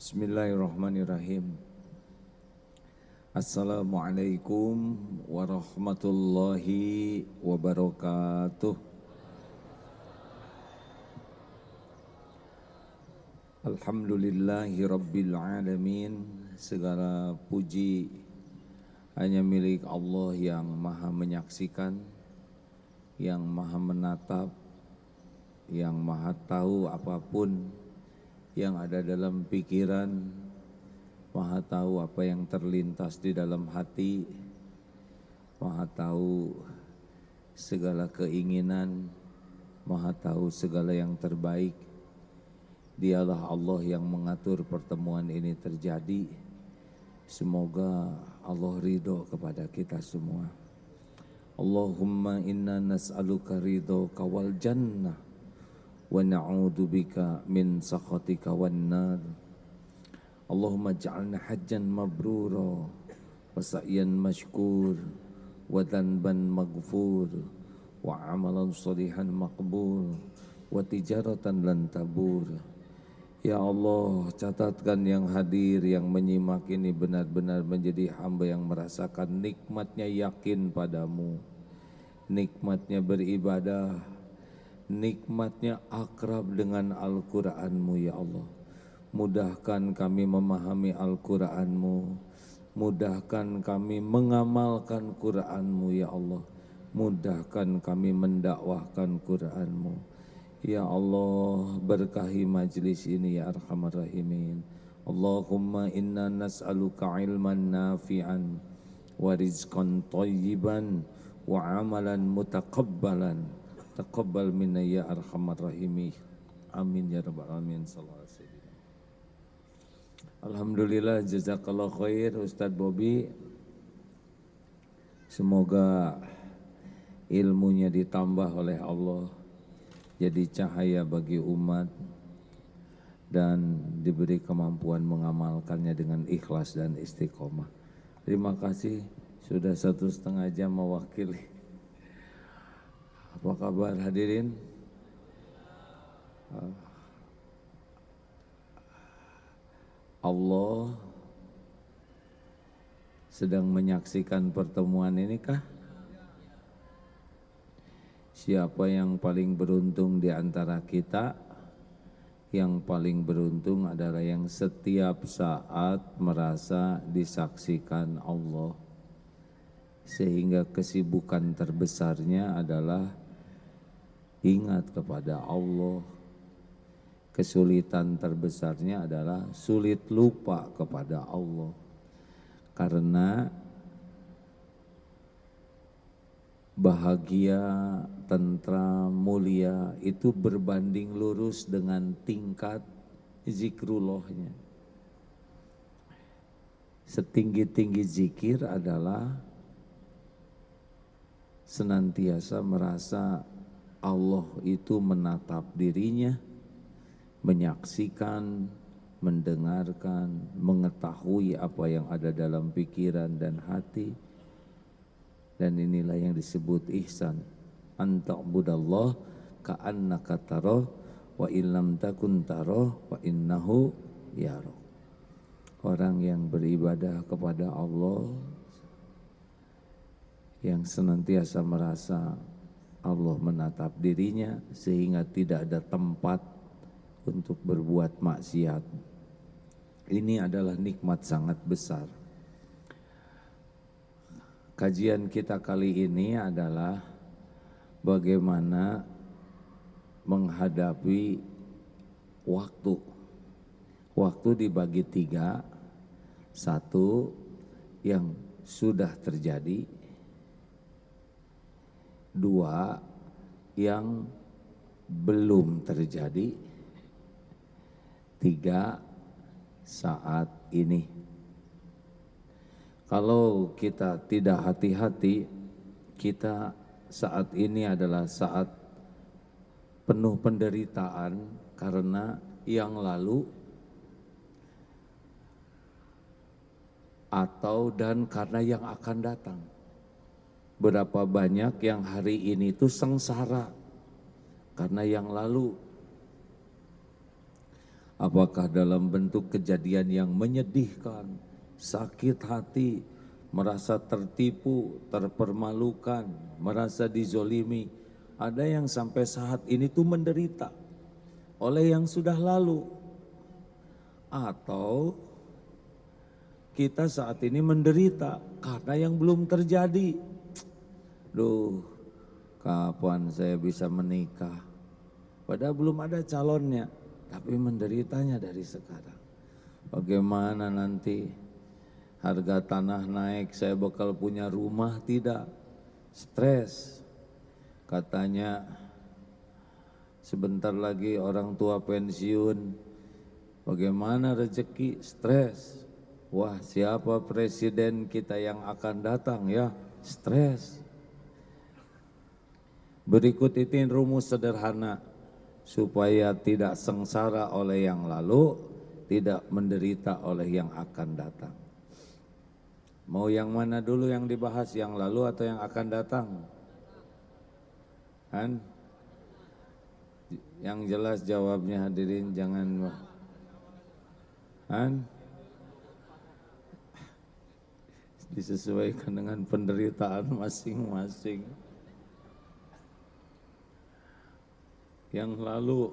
Bismillahirrahmanirrahim. Assalamualaikum warahmatullahi wabarakatuh. Alhamdulillahi rabbil alamin. Segala puji hanya milik Allah yang maha menyaksikan, yang maha menatap, yang maha tahu apapun yang ada dalam pikiran, maha tahu apa yang terlintas di dalam hati, maha tahu segala keinginan, maha tahu segala yang terbaik. Dialah Allah yang mengatur pertemuan ini terjadi. Semoga Allah ridho kepada kita semua. Allahumma inna nas'aluka ridhoka wal jannah wa na'udzubika min sakhatika wan nar. Allahumma ja'alna hajjan mabrura wa sa'yan mashkur wa dhanban maghfur wa amalan salihan maqbul wa tijaratan lan tabur. Ya Allah, catatkan yang hadir, yang menyimak ini benar-benar menjadi hamba yang merasakan nikmatnya yakin padamu, nikmatnya beribadah, nikmatnya akrab dengan Al-Quranmu ya Allah. Mudahkan kami memahami Al-Quranmu, mudahkan kami mengamalkan Quranmu ya Allah. Mudahkan kami mendakwahkan Quranmu. Ya Allah, berkahi majlis ini ya Arhamar Rahimin. Allahumma inna nas'aluka ilman nafi'an wa rizqan thayyiban wa amalan mutakabbalan. Taqabbal minna ya Arhamar Rahimin. Amin ya rabbal alamin. Sallallahu alaihi wasallam. Alhamdulillah, jazakallah khair Ustadz Bobi. Semoga ilmunya ditambah oleh Allah, jadi cahaya bagi umat dan diberi kemampuan mengamalkannya dengan ikhlas dan istiqomah. Terima kasih sudah 1,5 jam mewakili. Apa kabar hadirin? Allah sedang menyaksikan pertemuan ini kah? Siapa yang paling beruntung di antara kita? Yang paling beruntung adalah yang setiap saat merasa disaksikan Allah, sehingga kesibukan terbesarnya adalah ingat kepada Allah. Kesulitan terbesarnya adalah sulit lupa kepada Allah, karena bahagia, tentram, mulia itu berbanding lurus dengan tingkat zikrullahnya. Setinggi-tinggi zikir adalah senantiasa merasa Allah itu menatap dirinya, menyaksikan, mendengarkan, mengetahui apa yang ada dalam pikiran dan hati. Dan inilah yang disebut ihsan. Anta'budallah ka'annaka tarah wa illam takun tarah wa innahu yarah. Orang yang beribadah kepada Allah, yang senantiasa merasa Allah menatap dirinya sehingga tidak ada tempat untuk berbuat maksiat. Ini adalah nikmat sangat besar. Kajian kita kali ini adalah bagaimana menghadapi waktu. Waktu dibagi 3. 1 yang sudah terjadi, 2 yang belum terjadi, 3 saat ini. Kalau kita tidak hati-hati, kita saat ini adalah saat penuh penderitaan karena yang lalu atau dan karena yang akan datang. Berapa banyak yang hari ini itu sengsara karena yang lalu. Apakah dalam bentuk kejadian yang menyedihkan, sakit hati, merasa tertipu, terpermalukan, merasa dizolimi. Ada yang sampai saat ini tuh menderita oleh yang sudah lalu. Atau kita saat ini menderita karena yang belum terjadi. Duh, kapan saya bisa menikah? Padahal belum ada calonnya, tapi menderitanya dari sekarang. Bagaimana nanti harga tanah naik, saya bakal punya rumah tidak? Stres. Katanya sebentar lagi orang tua pensiun. Bagaimana rezeki? Stres. Wah, siapa presiden kita yang akan datang ya? Stres. Berikut ini rumus sederhana supaya tidak sengsara oleh yang lalu, tidak menderita oleh yang akan datang. Mau yang mana dulu yang dibahas, yang lalu atau yang akan datang? Kan? Yang jelas jawabnya hadirin, jangan kan? Disesuaikan dengan penderitaan masing-masing. Yang lalu,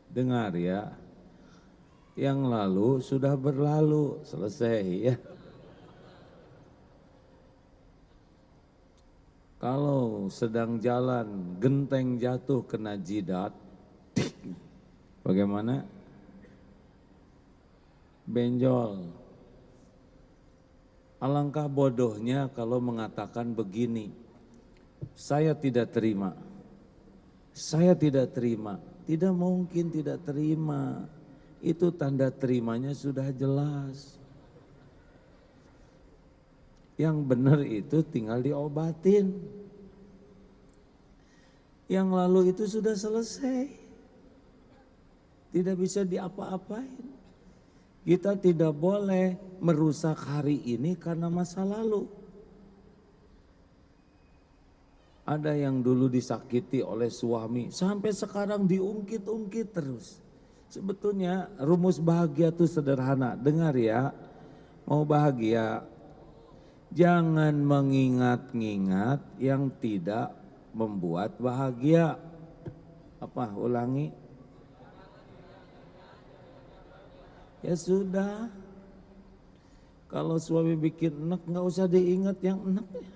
dengar ya, yang lalu sudah berlalu, selesai ya. Kalau sedang jalan, genteng jatuh kena jidat, bagaimana? Benjol. Alangkah bodohnya kalau mengatakan begini, saya tidak terima, saya tidak terima. Tidak mungkin tidak terima, itu tanda terimanya sudah jelas. Yang benar itu tinggal diobatin. Yang lalu itu sudah selesai, tidak bisa diapa-apain. Kita tidak boleh merusak hari ini karena masa lalu. Ada yang dulu disakiti oleh suami, sampai sekarang diungkit-ungkit terus. Sebetulnya rumus bahagia itu sederhana, dengar ya, mau bahagia, jangan mengingat-ingat yang tidak membuat bahagia. Apa, ulangi? Ya sudah, kalau suami bikin enak nggak usah diingat yang enaknya.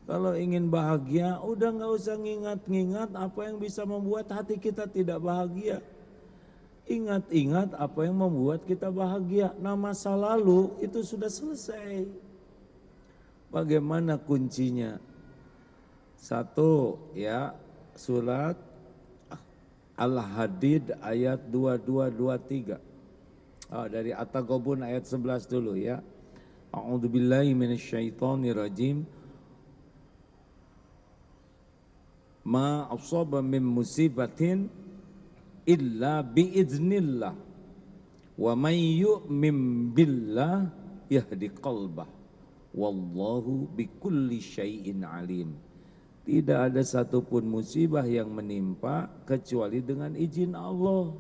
Kalau ingin bahagia, udah nggak usah ngingat-ngingat apa yang bisa membuat hati kita tidak bahagia. Ingat-ingat apa yang membuat kita bahagia. Nah, masa lalu itu sudah selesai. Bagaimana kuncinya? Satu ya, surat Al-Hadid ayat 2223. Dari At-Taghabun ayat 11 dulu ya. A'udzubillahi minasyaitonirrajim. Ma asaba min musibatin illa biiznillah wa may yu'min billah yahdi qalbah wallahu bikulli syai'in alim. Tidak ada satupun musibah yang menimpa kecuali dengan izin Allah.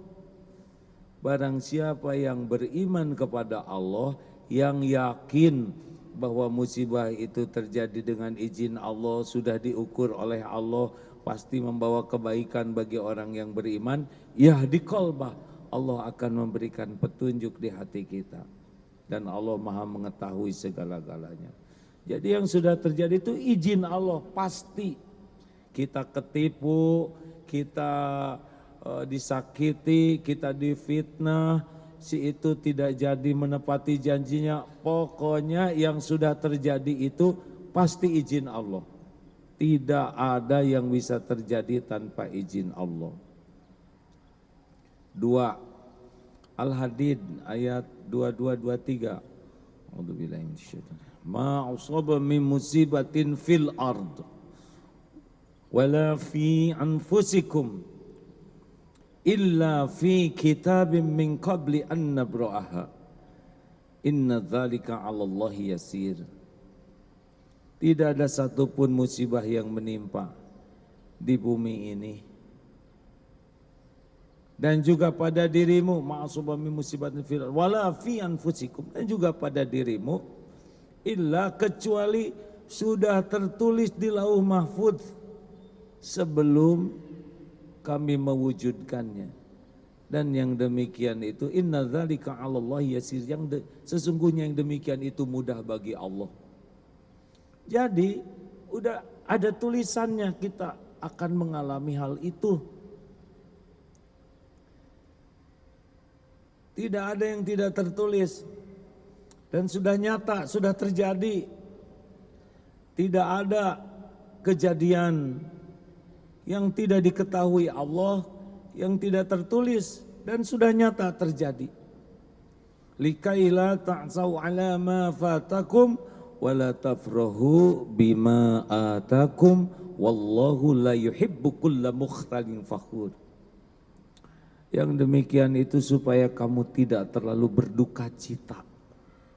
Barang siapa yang beriman kepada Allah, yang yakin bahwa musibah itu terjadi dengan izin Allah, sudah diukur oleh Allah, pasti membawa kebaikan bagi orang yang beriman, yahdi qalbah, Allah akan memberikan petunjuk di hati kita. Dan Allah Maha mengetahui segala-galanya. Jadi yang sudah terjadi itu izin Allah, pasti. Kita ketipu, kita disakiti, kita difitnah, si itu tidak jadi menepati janjinya. Pokoknya yang sudah terjadi itu pasti izin Allah. Tidak ada yang bisa terjadi tanpa izin Allah. 2. Al-Hadid ayat 2223. A'udzubillahi minasyaitonir rajim. Ma asaba min musibatin fil ard wala fi anfusikum illa fi kitabim min qabli an nabra'aha inna dzalika 'ala Allah yasir. Tidak ada satupun musibah yang menimpa di bumi ini dan juga pada dirimu, ma'asubami musibatin fil wala fi anfusikum, dan juga pada dirimu, illa kecuali sudah tertulis di lauh mahfudz sebelum kami mewujudkannya. Dan yang demikian itu inna dzalika 'alallahi yasir, sesungguhnya yang demikian itu mudah bagi Allah. Jadi udah ada tulisannya, kita akan mengalami hal itu. Tidak ada yang tidak tertulis dan sudah nyata, sudah terjadi. Tidak ada kejadian yang tidak diketahui Allah, yang tidak tertulis dan sudah nyata terjadi. Likaila ta'sau 'ala ma fatakum wa la tafrahu bima atakum wallahu la yuhibbu kulla mukhtalin fakhur. Yang demikian itu supaya kamu tidak terlalu berduka cita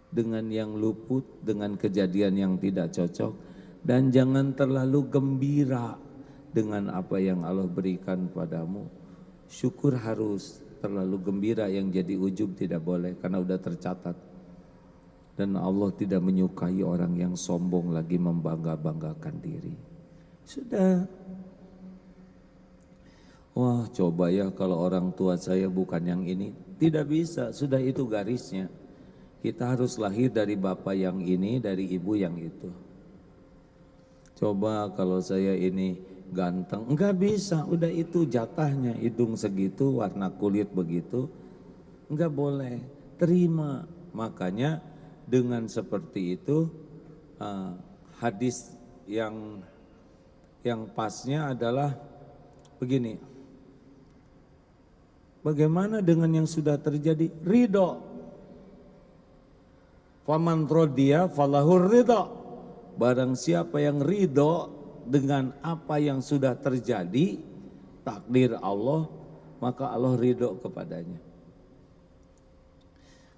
dengan yang luput, dengan kejadian yang tidak cocok, dan jangan terlalu gembira dengan apa yang Allah berikan padamu. Syukur harus, terlalu gembira yang jadi ujub tidak boleh karena udah tercatat. Dan Allah tidak menyukai orang yang sombong lagi membangga-banggakan diri. Sudah. Wah, coba ya kalau orang tua saya bukan yang ini. Tidak bisa, sudah itu garisnya. Kita harus lahir dari bapak yang ini, dari ibu yang itu. Coba kalau saya ini ganteng, enggak bisa, udah itu jatahnya, hidung segitu, warna kulit begitu, enggak boleh, terima. Makanya dengan seperti itu hadis yang pasnya adalah begini. Bagaimana dengan yang sudah terjadi? Ridho. Faman rodiya falahur ridho. Barang siapa yang ridho dengan apa yang sudah terjadi, takdir Allah, maka Allah ridho kepadanya.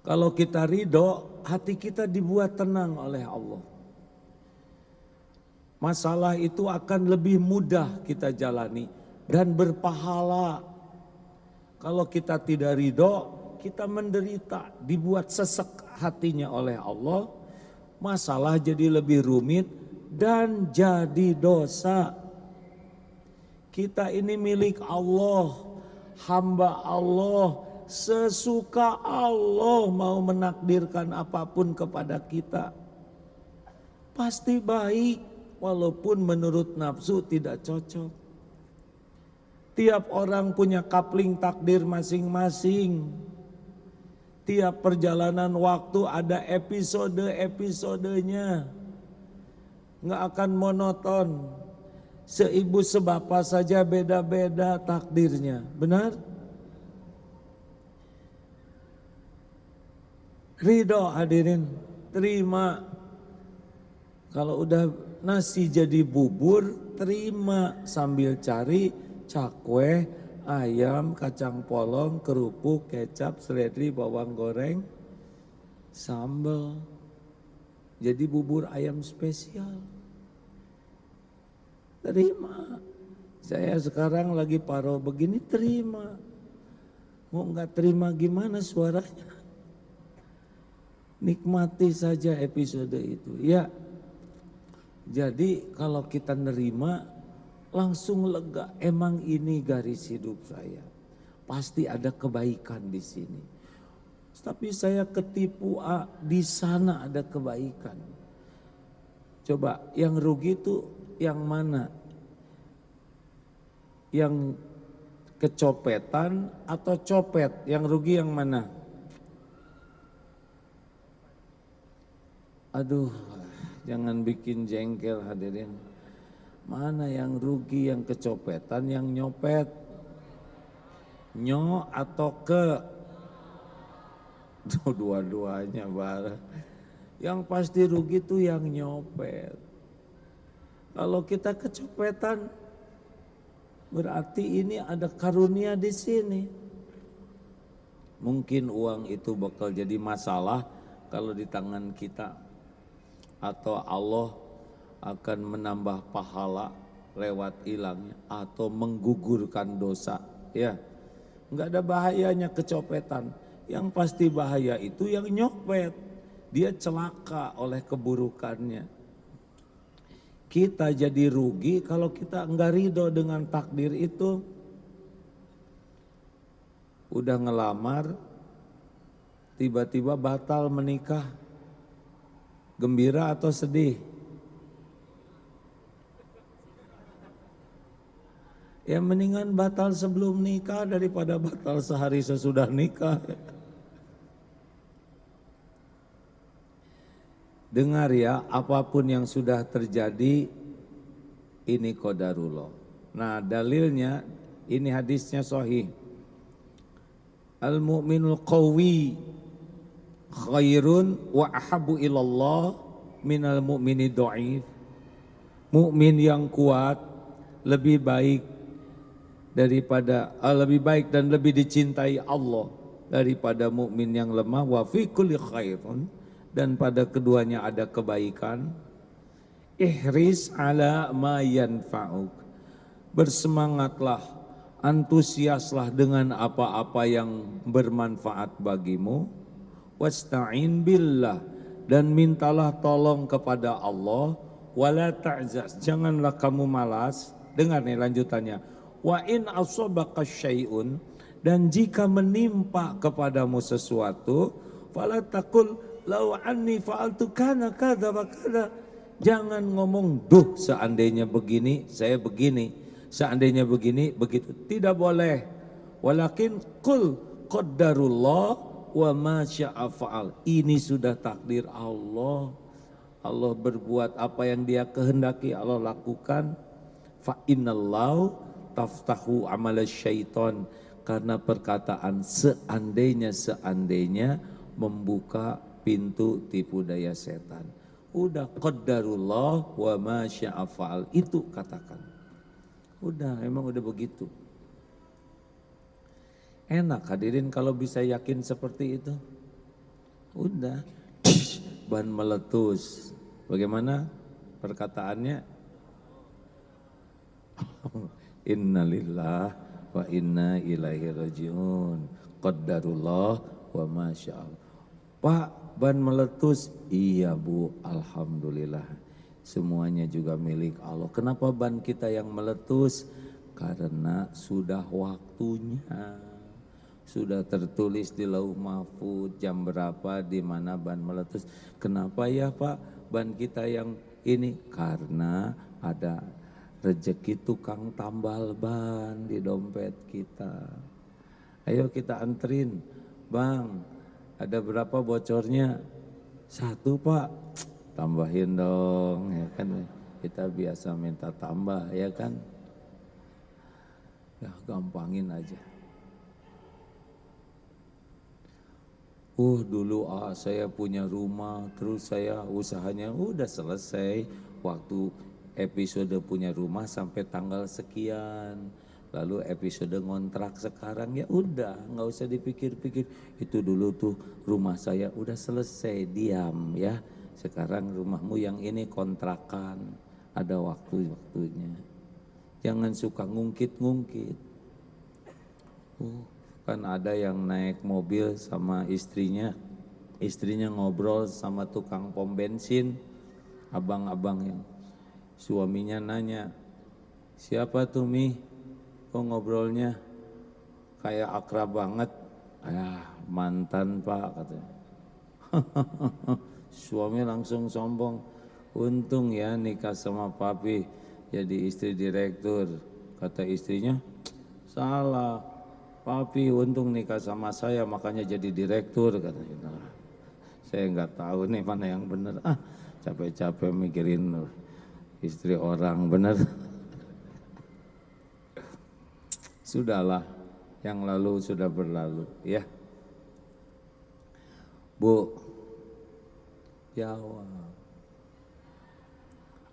Kalau kita ridho, hati kita dibuat tenang oleh Allah. Masalah itu akan lebih mudah kita jalani dan berpahala. Kalau kita tidak ridho, kita menderita, dibuat sesek hatinya oleh Allah, masalah jadi lebih rumit dan jadi dosa. Kita ini milik Allah, hamba Allah, sesuka Allah mau menakdirkan apapun kepada kita. Pasti baik, walaupun menurut nafsu tidak cocok. Tiap orang punya kapling takdir masing-masing. Tiap perjalanan waktu ada episode-episodenya. Nggak akan monoton. Seibu sebapa saja beda-beda takdirnya. Benar? Ridho hadirin, terima. Kalau udah nasi jadi bubur, terima sambil cari cakwe, ayam, kacang polong, kerupuk, kecap, seledri, bawang goreng, sambal. Jadi bubur ayam spesial. Terima. Saya sekarang lagi paro begini, terima. Mau nggak terima gimana suaranya? Nikmati saja episode itu. Ya. Jadi kalau kita nerima, langsung lega, emang ini garis hidup saya. Pasti ada kebaikan di sini. Tapi saya ketipu, di sana ada kebaikan. Coba yang rugi itu yang mana? Yang kecopetan atau copet? Yang rugi yang mana? Aduh, jangan bikin jengkel hadirin. Mana yang rugi, yang kecopetan, yang nyopet? Nyo atau ke? Dua-duanya bareng. Yang pasti rugi tuh yang nyopet. Kalau kita kecopetan, berarti ini ada karunia di sini. Mungkin uang itu bakal jadi masalah kalau di tangan kita. Atau Allah akan menambah pahala lewat hilangnya atau menggugurkan dosa, ya. Enggak ada bahayanya kecopetan. Yang pasti bahaya itu yang nyopet. Dia celaka oleh keburukannya. Kita jadi rugi kalau kita enggak ridho dengan takdir itu. Udah ngelamar, tiba-tiba batal menikah. Gembira atau sedih? Ya mendingan batal sebelum nikah daripada batal sehari sesudah nikah. Dengar ya, apapun yang sudah terjadi, ini qadarullah. Nah dalilnya, ini hadisnya sahih. Al-mu'minul qawi khairun wa ahabu ilallah minal mu'mini do'if. Mukmin yang kuat lebih baik lebih baik dan lebih dicintai Allah daripada mukmin yang lemah. Wa fi kulli khairun, dan pada keduanya ada kebaikan. Ihris ala ma yanfa'uk, bersemangatlah, antusiaslah dengan apa-apa yang bermanfaat bagimu. Wasta'in billah, dan mintalah tolong kepada Allah. Wala ta'zaz, janganlah kamu malas. Dengar nih lanjutannya. Wa in asabaka syai'un, dan jika menimpa kepadamu sesuatu, fala taqul law anni fa'altu kana kadza wa kadza. Jangan ngomong, duh seandainya begini, saya begini. Seandainya begini, begitu. Tidak boleh. Walakin qul qaddarullah wa ma syaa fa'al. Ini sudah takdir Allah. Allah berbuat apa yang Dia kehendaki, Allah lakukan. Fa innallahu taftahu amala syaiton, karena perkataan seandainya membuka pintu tipu daya setan. Udah qaddarullah wa ma syaa fa'al, itu katakan. Udah, emang udah begitu. Enak hadirin kalau bisa yakin seperti itu. Udah, ban meletus. Bagaimana perkataannya? Innalillah wa inna ilaihi rajiun. Qaddarullah wa ma syaa. Pak, ban meletus? Iya Bu, alhamdulillah. Semuanya juga milik Allah. Kenapa ban kita yang meletus? Karena sudah waktunya. Sudah tertulis di Lauh Mahfuz jam berapa, di mana ban meletus. Kenapa ya Pak ban kita yang ini? Karena ada rezeki tukang tambal ban di dompet kita. Ayo kita anterin. Bang, ada berapa bocornya? 1 Pak. Tambahin dong, ya kan. Kita biasa minta tambah, ya kan. Ya gampangin aja. Dulu saya punya rumah, terus saya usahanya udah selesai. Waktu episode punya rumah sampai tanggal sekian. Lalu episode ngontrak sekarang, ya udah nggak usah dipikir-pikir. Itu dulu tuh rumah saya udah selesai, diam ya. Sekarang rumahmu yang ini kontrakan, ada waktu-waktunya. Jangan suka ngungkit-ngungkit. Kan ada yang naik mobil sama istrinya ngobrol sama tukang pom bensin, abang-abangnya. Suaminya nanya, siapa tuh Mi? Kok ngobrolnya kayak akrab banget? Mantan Pak, katanya. Suami langsung sombong, untung ya nikah sama papi jadi istri direktur. Kata istrinya, salah, papi untung nikah sama saya makanya jadi direktur, katanya. Saya nggak tahu nih mana yang benar. Capek-capek mikirin istri orang, benar. Sudahlah, yang lalu sudah berlalu ya. Bu, jawab.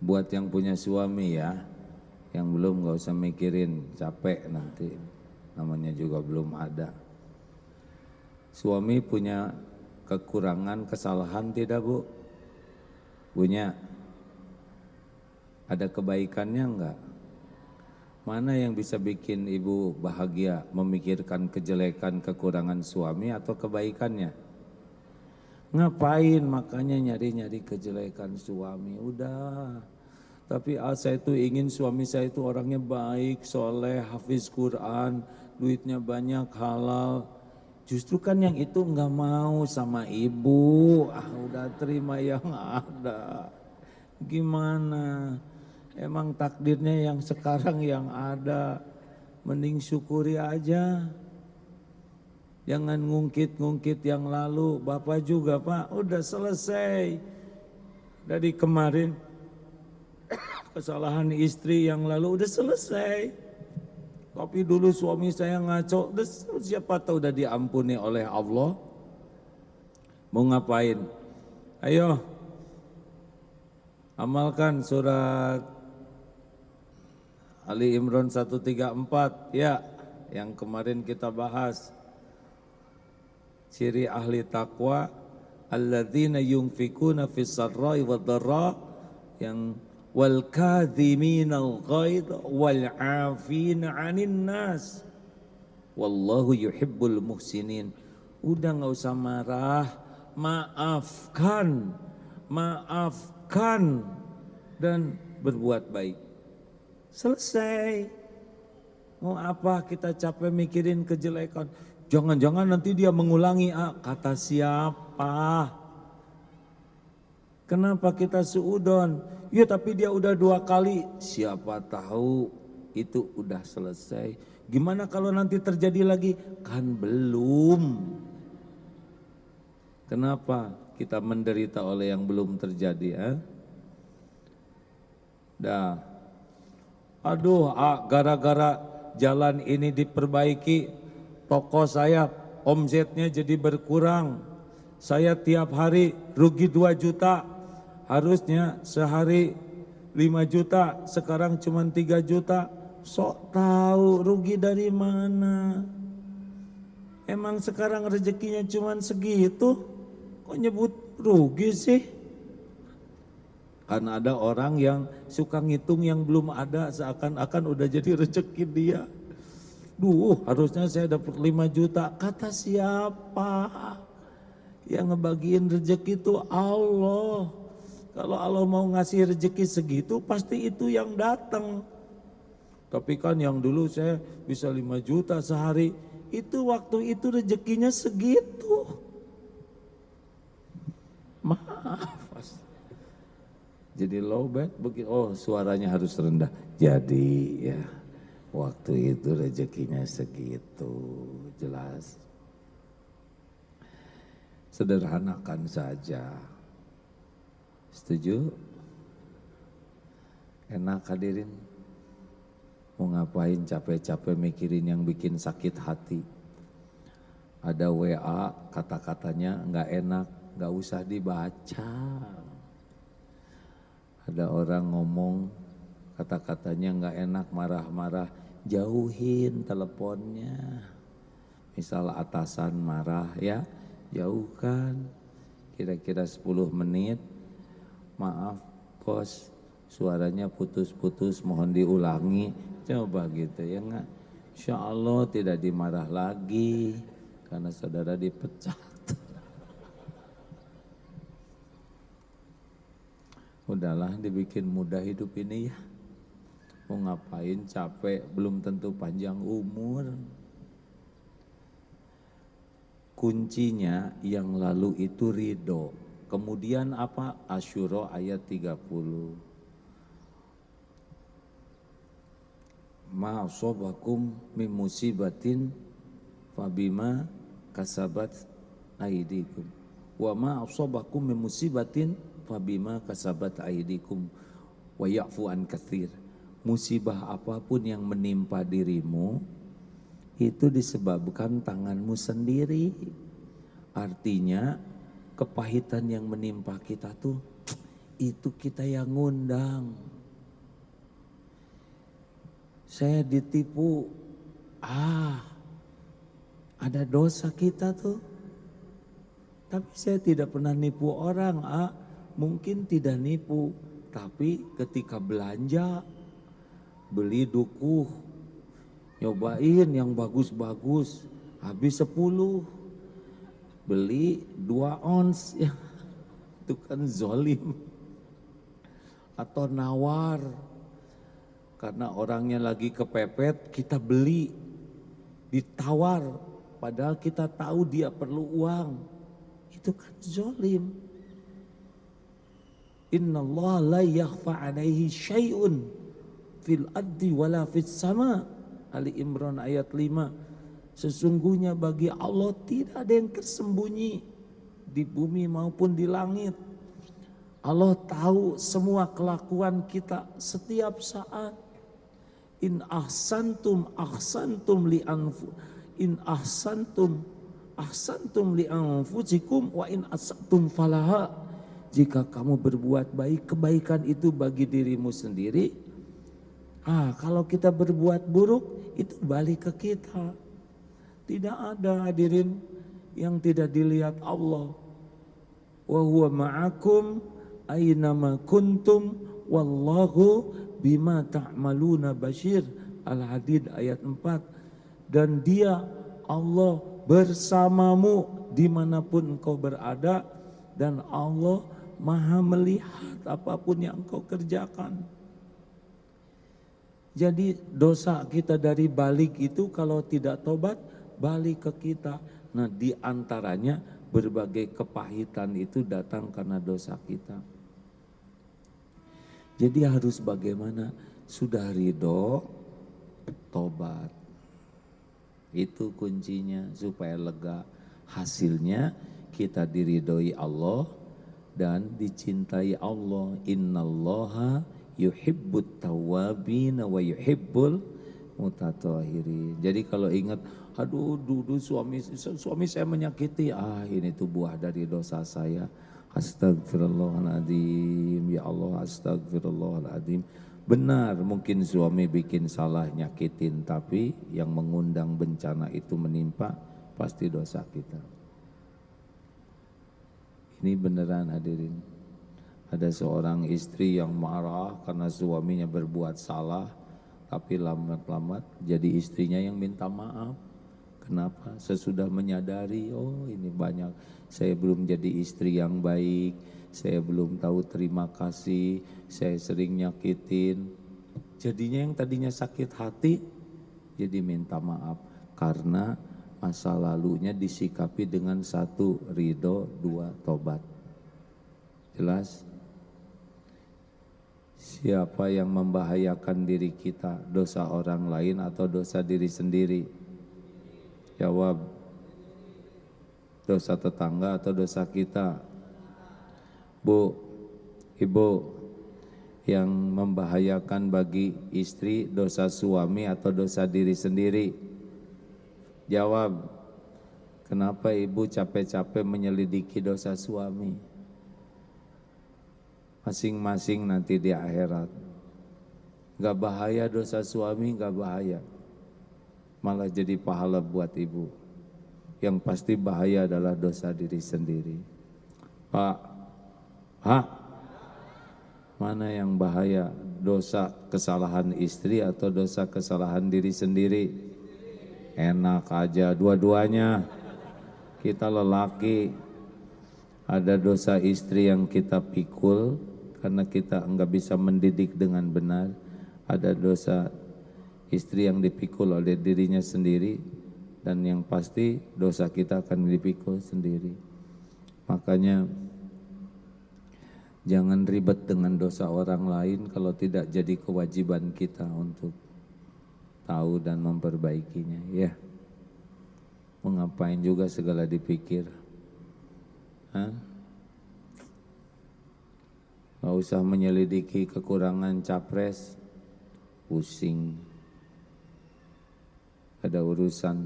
Buat yang punya suami ya, yang belum nggak usah mikirin, capek nanti. Namanya juga belum ada. Suami punya kekurangan, kesalahan tidak Bu? Punya. Ada kebaikannya enggak? Mana yang bisa bikin ibu bahagia? Memikirkan kejelekan, kekurangan suami atau kebaikannya? Ngapain makanya nyari-nyari kejelekan suami? Udah. Tapi saya itu ingin suami saya itu orangnya baik, soleh, hafiz Quran, duitnya banyak, halal. Justru kan yang itu nggak mau sama ibu. Udah terima yang ada. Gimana? Emang takdirnya yang sekarang yang ada, mending syukuri aja. Jangan ngungkit-ngungkit yang lalu. Bapak juga Pak, udah selesai. Dari kemarin kesalahan istri yang lalu udah selesai. Tapi dulu suami saya ngaco, siapa tahu udah diampuni oleh Allah. Mau ngapain? Ayo, amalkan surat Ali Imran 134 ya, yang kemarin kita bahas. Ciri ahli taqwa alladzina yunfikuna fis sarra'i wad dharra, yang wal kadhiminal ghaidh wal 'afina 'anil nas wallahu yuhibbul muhsinin. Udah enggak usah marah, maafkan dan berbuat baik. Selesai. Mau apa kita capek mikirin kejelekan? Jangan-jangan nanti dia mengulangi. Kata siapa? Kenapa kita suudon? Ya tapi dia udah 2 kali. Siapa tahu itu udah selesai. Gimana kalau nanti terjadi lagi? Kan belum. Kenapa kita menderita oleh yang belum terjadi? Aduh, gara-gara jalan ini diperbaiki, toko saya omsetnya jadi berkurang. Saya tiap hari rugi 2 juta, harusnya sehari 5 juta, sekarang cuma 3 juta. Sok tahu rugi dari mana? Emang sekarang rezekinya cuma segitu, kok nyebut rugi sih? Karena ada orang yang suka ngitung yang belum ada, seakan-akan udah jadi rezeki dia. Harusnya saya dapat 5 juta. Kata siapa? Yang ngebagiin rezeki itu Allah. Kalau Allah mau ngasih rezeki segitu, pasti itu yang datang. Tapi kan yang dulu saya bisa 5 juta sehari, itu waktu itu rezekinya segitu. Maaf. Jadi low bed, suaranya harus rendah. Jadi ya waktu itu rezekinya segitu, jelas. Sederhanakan saja. Setuju? Enak hadirin? Mau ngapain capek-capek mikirin yang bikin sakit hati? Ada WA, kata-katanya nggak enak, nggak usah dibaca. Ada orang ngomong kata-katanya nggak enak, marah-marah, jauhin teleponnya. Misal atasan marah ya, jauhkan. Kira-kira 10 menit, maaf bos, suaranya putus-putus, mohon diulangi. Coba gitu ya enggak. Insya Allah tidak dimarah lagi karena saudara dipecat. Udahlah dibikin mudah hidup ini ya. Mau ngapain capek, belum tentu panjang umur. Kuncinya yang lalu itu ridho. Kemudian apa? Asyura ayat 30. Ma asobakum min musibatin fabima kasabat aidikum. Wa ma asobakum min musibatin fabima kasabat aidikum wa ya'fu an katsir. Musibah apapun yang menimpa dirimu itu disebabkan tanganmu sendiri. Artinya kepahitan yang menimpa kita tuh itu kita yang ngundang. Saya ditipu, ada dosa kita tuh. Tapi saya tidak pernah nipu orang, mungkin tidak nipu, tapi ketika belanja beli dukuh, nyobain yang bagus-bagus, habis 10, beli 2 ons, ya itu kan zolim. Atau nawar, karena orangnya lagi kepepet, kita beli, ditawar, padahal kita tahu dia perlu uang, itu kan zolim. Innallaha la yakhfa alaihi syai'un fil ardi wala fis sama. Ali Imran ayat 5. Sesungguhnya bagi Allah tidak ada yang tersembunyi di bumi maupun di langit. Allah tahu semua kelakuan kita setiap saat. In ahsantum ahsantum li anfusikum wa in asatum falaha. Jika kamu berbuat baik, kebaikan itu bagi dirimu sendiri. Kalau kita berbuat buruk, itu balik ke kita. Tidak ada hadirin yang tidak dilihat Allah. Wa huwa ma'akum aynama kuntum wallahu bima ta'maluna basyir. Al-Hadid ayat 4. Dan dia Allah bersamamu dimanapun engkau berada, dan Allah maha melihat apapun yang engkau kerjakan. Jadi dosa kita dari balik itu kalau tidak tobat, balik ke kita. Nah, di antaranya berbagai kepahitan itu datang karena dosa kita. Jadi harus bagaimana? Sudah ridho, tobat. Itu kuncinya supaya lega. Hasilnya kita diridhoi Allah dan dicintai Allah. Innallaha yuhibbut tawwabin wa yuhibbul mutatahhirin. Jadi kalau ingat, aduh dulu suami saya menyakiti, ini tuh buah dari dosa saya. Astagfirullahaladzim, ya Allah, astagfirullahaladzim. Benar, mungkin suami bikin salah nyakitin, tapi yang mengundang bencana itu menimpa pasti dosa kita. Ini beneran hadirin. Ada seorang istri yang marah karena suaminya berbuat salah, tapi lambat-lambat jadi istrinya yang minta maaf. Kenapa? Sesudah menyadari, ini banyak, saya belum jadi istri yang baik, saya belum tahu terima kasih, saya sering nyakitin. Jadinya yang tadinya sakit hati, jadi minta maaf. Karena masa lalunya disikapi dengan 1, ridho, 2, tobat. Jelas? Siapa yang membahayakan diri kita, dosa orang lain atau dosa diri sendiri? Jawab, dosa tetangga atau dosa kita? Bu, ibu, yang membahayakan bagi istri dosa suami atau dosa diri sendiri? Jawab, kenapa ibu capek-capek menyelidiki dosa suami? Masing-masing nanti di akhirat. Gak bahaya dosa suami, gak bahaya. Malah jadi pahala buat ibu. Yang pasti bahaya adalah dosa diri sendiri. Pak, mana yang bahaya? Dosa kesalahan istri atau dosa kesalahan diri sendiri? Enak aja dua-duanya. Kita lelaki, ada dosa istri yang kita pikul karena kita enggak bisa mendidik dengan benar. Ada dosa istri yang dipikul oleh dirinya sendiri, dan yang pasti dosa kita akan dipikul sendiri. Makanya jangan ribet dengan dosa orang lain kalau tidak jadi kewajiban kita untuk tahu dan memperbaikinya, ya. Mengapain juga segala dipikir. Gak usah menyelidiki kekurangan capres, pusing. Ada urusan,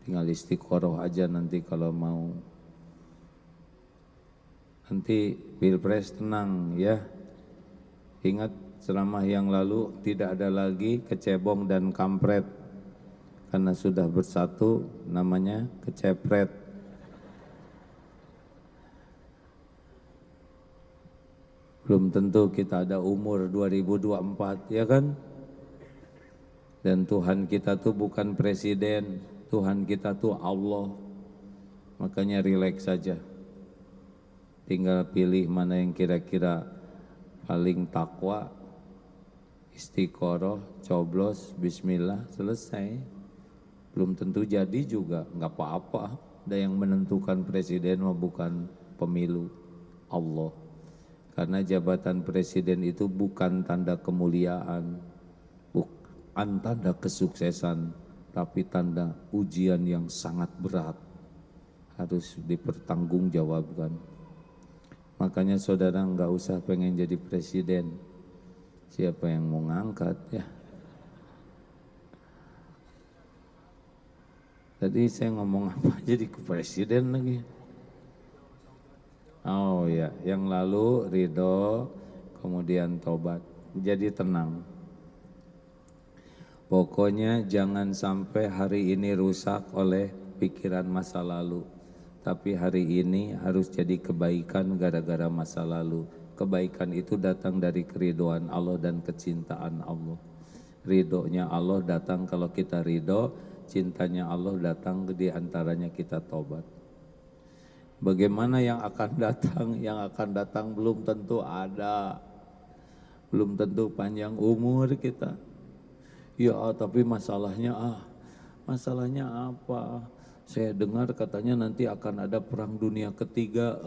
tinggal istiqoroh aja nanti kalau mau. Nanti pilpres tenang ya. Ingat selama yang lalu tidak ada lagi kecebong dan kampret. Karena sudah bersatu namanya kecepret. Belum tentu kita ada umur 2024 ya kan. Dan Tuhan kita tuh bukan presiden, Tuhan kita tuh Allah. Makanya rileks saja. Tinggal pilih mana yang kira-kira paling takwa, istiqoroh, coblos, bismillah, selesai. Belum tentu jadi juga, nggak apa-apa. Ada yang menentukan presiden mah bukan pemilu, Allah. Karena jabatan presiden itu bukan tanda kemuliaan, bukan tanda kesuksesan, tapi tanda ujian yang sangat berat, harus dipertanggungjawabkan. Makanya saudara nggak usah pengen jadi presiden, siapa yang mau ngangkat ya. Tadi saya ngomong apa jadi ke presiden lagi. Oh ya, yang lalu ridho, kemudian tobat. Jadi tenang. Pokoknya jangan sampai hari ini rusak oleh pikiran masa lalu. Tapi hari ini harus jadi kebaikan gara-gara masa lalu. Kebaikan itu datang dari keridhaan Allah dan kecintaan Allah. Ridhonya Allah datang kalau kita ridho, cintanya Allah datang di antaranya kita tobat. Bagaimana yang akan datang? Yang akan datang belum tentu ada. Belum tentu panjang umur kita. Ya tapi masalahnya masalahnya apa? Saya dengar katanya nanti akan ada perang dunia ketiga.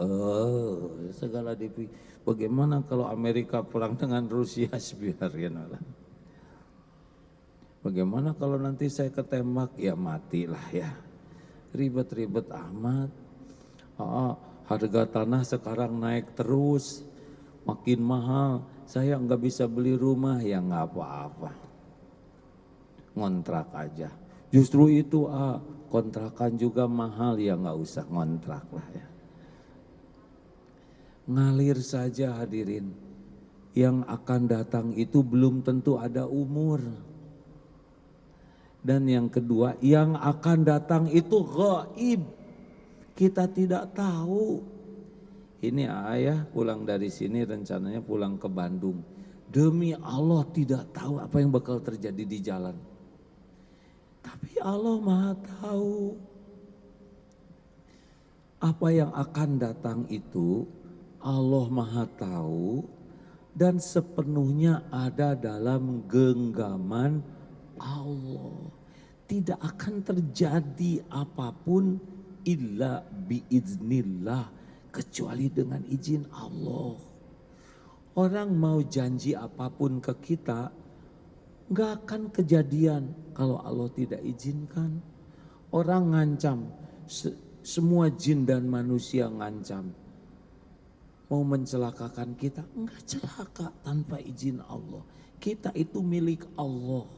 Segala bagaimana kalau Amerika perang dengan Rusia? Biarin lah. Bagaimana kalau nanti saya ketembak? Ya matilah ya. Ribet-ribet amat. Harga tanah sekarang naik terus, makin mahal. Saya nggak bisa beli rumah, ya nggak apa-apa. Ngontrak aja. Justru itu kontrakan juga mahal, ya nggak usah ngontrak lah ya. Ngalir saja hadirin. Yang akan datang itu belum tentu ada umur. Dan yang kedua, yang akan datang itu gaib. Kita tidak tahu. Ini ayah pulang dari sini rencananya pulang ke Bandung. Demi Allah tidak tahu apa yang bakal terjadi di jalan. Tapi Allah Maha tahu. Apa yang akan datang itu Allah Maha tahu dan sepenuhnya ada dalam genggaman Allah. Tidak akan terjadi apapun illa biiznillah, kecuali dengan izin Allah. Orang mau janji apapun ke kita gak akan kejadian kalau Allah tidak izinkan. Orang ngancam, semua jin dan manusia ngancam mau mencelakakan kita, enggak celaka tanpa izin Allah. Kita itu milik Allah.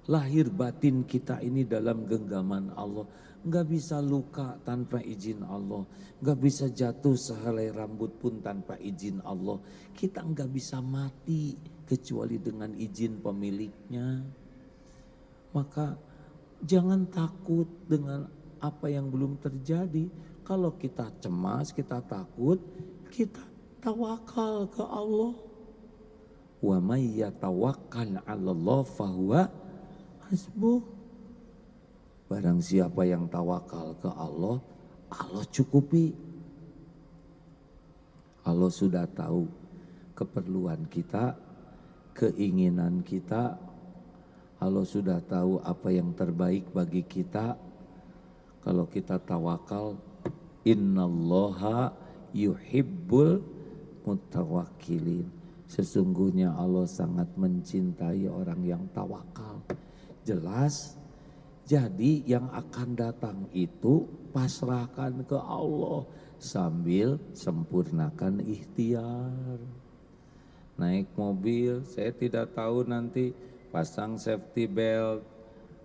Lahir batin kita ini dalam genggaman Allah. Enggak bisa luka tanpa izin Allah. Enggak bisa jatuh sehelai rambut pun tanpa izin Allah. Kita enggak bisa mati kecuali dengan izin pemiliknya. Maka jangan takut dengan apa yang belum terjadi. Kalau kita cemas, kita takut, kita tawakal ke Allah. Wa may yatawakkal 'alallah fahuwa hasbuh. Barang siapa yang tawakal ke Allah, Allah cukupi. Allah sudah tahu keperluan kita, keinginan kita. Allah sudah tahu apa yang terbaik bagi kita. Kalau kita tawakal, innallaha yuhibbul mutawakkilin. Sesungguhnya Allah sangat mencintai orang yang tawakal. Jelas. Jadi yang akan datang itu pasrahkan ke Allah sambil sempurnakan ikhtiar. Naik mobil, saya tidak tahu nanti pasang safety belt,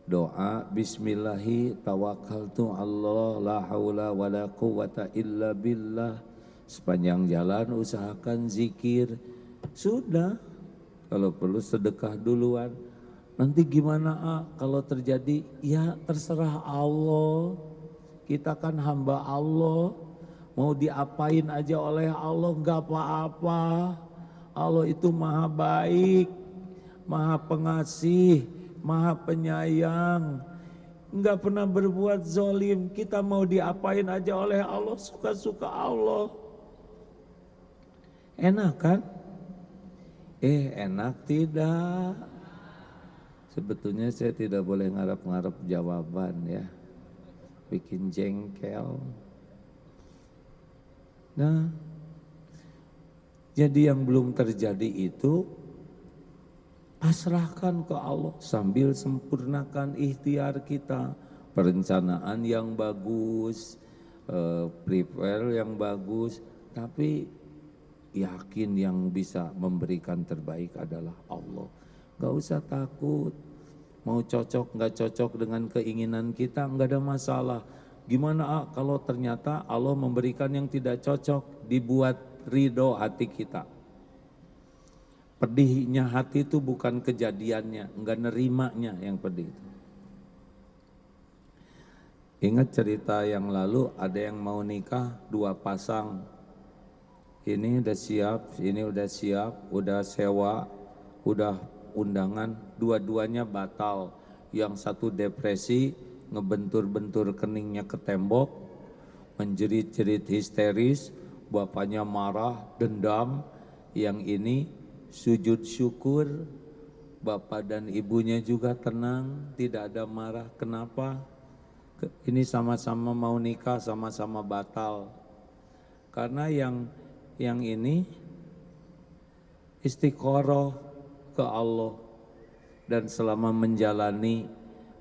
doa bismillahi tawakkaltu Allah la haula wala quwata illa billah. Sepanjang jalan usahakan zikir. Sudah, kalau perlu sedekah duluan. Nanti gimana kalau terjadi? Ya terserah Allah. Kita kan hamba Allah. Mau diapain aja oleh Allah gak apa-apa. Allah itu maha baik, maha pengasih, Maha Penyayang, nggak pernah berbuat zolim. Kita mau diapain aja oleh Allah, suka-suka Allah. Enak kan? Enak tidak. Sebetulnya saya tidak boleh ngarep-ngarep jawaban ya, bikin jengkel. Nah, jadi yang belum terjadi itu pasrahkan ke Allah sambil sempurnakan ikhtiar kita, perencanaan yang bagus, prepare yang bagus, tapi yakin yang bisa memberikan terbaik adalah Allah. Gak usah takut, mau cocok gak cocok dengan keinginan kita gak ada masalah. Gimana kalau ternyata Allah memberikan yang tidak cocok, dibuat ridho hati kita. Pedihnya hati itu bukan kejadiannya, enggak nerimanya yang pedih. Ingat cerita yang lalu, ada yang mau nikah, 2 pasang. Ini udah siap, ini udah siap, udah sewa, udah undangan, dua-duanya batal. Yang satu depresi, ngebentur-bentur keningnya ke tembok, menjerit-jerit histeris, bapaknya marah, dendam. Yang ini sujud syukur, bapak dan ibunya juga tenang, tidak ada marah. Kenapa? Ini sama-sama mau nikah, sama-sama batal. Karena yang ini istiqoroh ke Allah, dan selama menjalani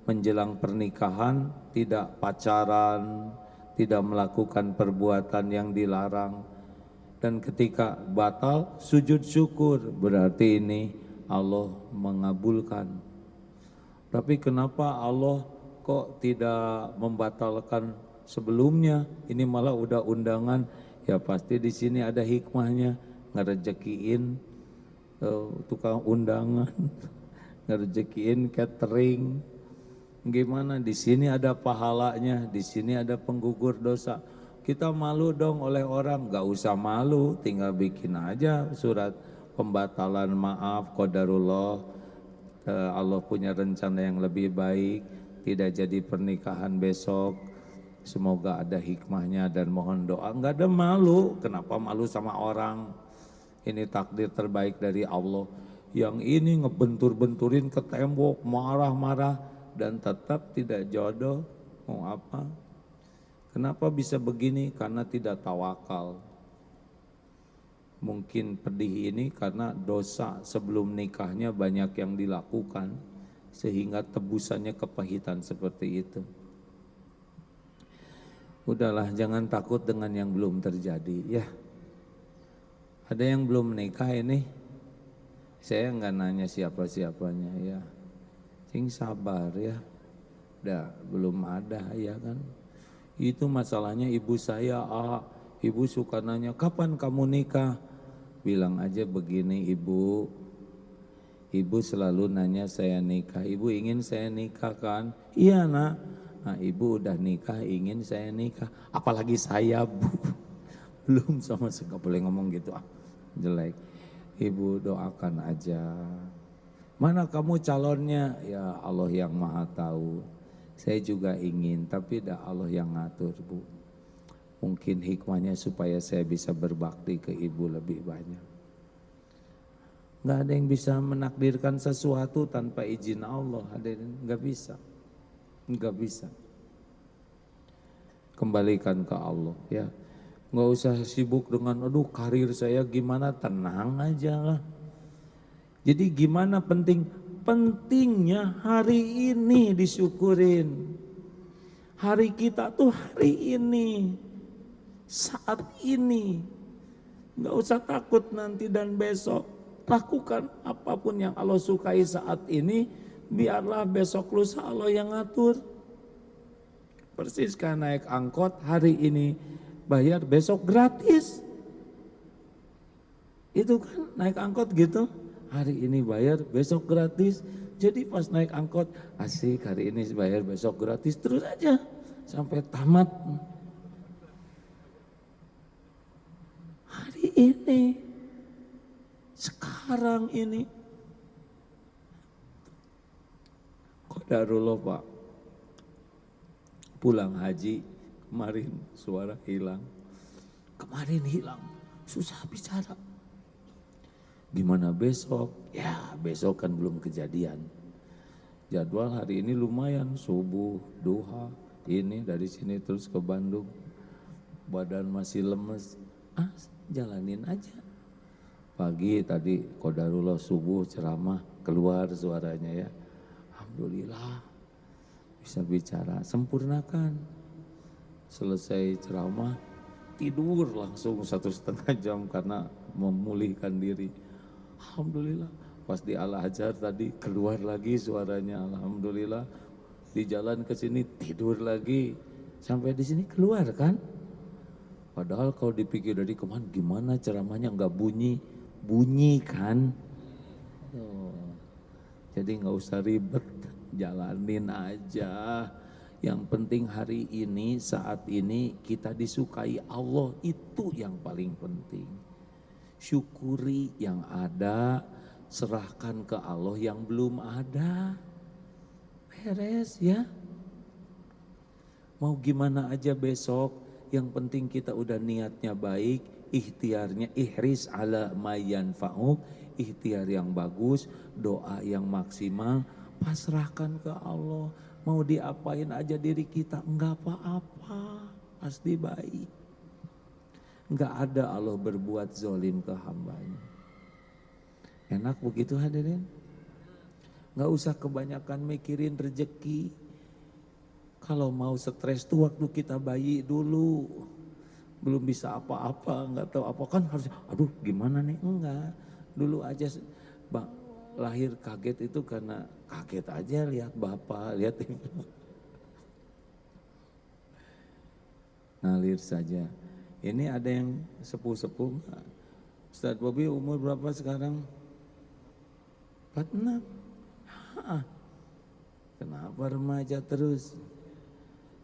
menjelang pernikahan tidak pacaran, tidak melakukan perbuatan yang dilarang, dan ketika batal sujud syukur, berarti ini Allah mengabulkan. Tapi kenapa Allah kok tidak membatalkan sebelumnya? Ini malah udah undangan. Ya pasti di sini ada hikmahnya, ngerejekiin tukang undangan, ngerejekiin catering. Gimana? Di sini ada pahalanya, di sini ada penggugur dosa. Kita malu dong oleh orang, gak usah malu, tinggal bikin aja surat pembatalan maaf, qadarullah, Allah punya rencana yang lebih baik, tidak jadi pernikahan besok, semoga ada hikmahnya dan mohon doa. Gak ada malu, kenapa malu sama orang? Ini takdir terbaik dari Allah. Yang ini ngebentur-benturin ke tembok, marah-marah, dan tetap tidak jodoh, mau apa? Kenapa bisa begini? Karena tidak tawakal. Mungkin pedih ini karena dosa sebelum nikahnya banyak yang dilakukan, sehingga tebusannya kepahitan seperti itu. Udahlah, jangan takut dengan yang belum terjadi ya. Ada yang belum menikah ini, saya nggak nanya siapa-siapanya ya. Cing sabar ya, belum ada ya kan. Itu masalahnya ibu saya, ibu suka nanya, kapan kamu nikah? Bilang aja begini, ibu selalu nanya saya nikah. Ibu ingin saya nikah kan? Iya nak. Nah, ibu udah nikah, ingin saya nikah. Apalagi saya bu, belum sama sekali. Gak boleh ngomong gitu, jelek. Ibu doakan aja. Mana kamu calonnya? Ya Allah yang maha tahu. Saya juga ingin, tapi dah Allah yang ngatur bu. Mungkin hikmahnya supaya saya bisa berbakti ke ibu lebih banyak. Gak ada yang bisa menakdirkan sesuatu tanpa izin Allah. Gak bisa. Gak bisa. Kembalikan ke Allah ya. Gak usah sibuk dengan aduh karir saya gimana, tenang aja lah. Jadi gimana pentingnya hari ini disyukurin. Hari kita tuh hari ini, saat ini. Gak usah takut nanti dan besok. Lakukan apapun yang Allah sukai saat ini, biarlah besok lusa Allah yang ngatur. Persis kan naik angkot, hari ini bayar, besok gratis. Itu kan naik angkot gitu, hari ini bayar, besok gratis. Jadi pas naik angkot, asik hari ini bayar, besok gratis, terus aja sampai tamat. Hari ini, sekarang ini. Darullah Pak, pulang haji kemarin suara hilang. Kemarin hilang, susah bicara. Gimana besok? Ya besok kan belum kejadian. Jadwal hari ini lumayan, subuh, duha, ini dari sini terus ke Bandung. Badan masih lemes, jalanin aja. Pagi tadi qadarullah subuh ceramah, keluar suaranya ya. Alhamdulillah bisa bicara, sempurnakan. Selesai ceramah, tidur langsung 1,5 jam karena memulihkan diri. Alhamdulillah, pas di Al-Azhar tadi keluar lagi suaranya. Alhamdulillah, di jalan ke sini tidur lagi. Sampai di sini keluar kan? Padahal kalau dipikir dari kemana, gimana ceramahnya nggak bunyi? Bunyi kan? Jadi nggak usah ribet, jalanin aja. Yang penting hari ini, saat ini kita disukai Allah, itu yang paling penting. Syukuri yang ada, serahkan ke Allah yang belum ada. Beres ya. Mau gimana aja besok, yang penting kita udah niatnya baik, ikhtiarnya ihris ala mayan fa'uk, ikhtiar yang bagus, doa yang maksimal, pasrahkan ke Allah. Mau diapain aja diri kita, enggak apa-apa, pasti baik. Enggak ada Allah berbuat zolim ke hambanya. Enak begitu hadirin? Enggak usah kebanyakan mikirin rezeki. Kalau mau stres tuh waktu kita bayi dulu. Belum bisa apa-apa, enggak tahu apa kan harus, aduh gimana nih, enggak. Dulu aja lahir kaget itu karena kaget aja lihat bapak, lihat ibu. Ngalir saja. Ini ada yang sepuh-sepuh. Ustaz Bobi umur berapa sekarang? 46. Kenapa remaja terus?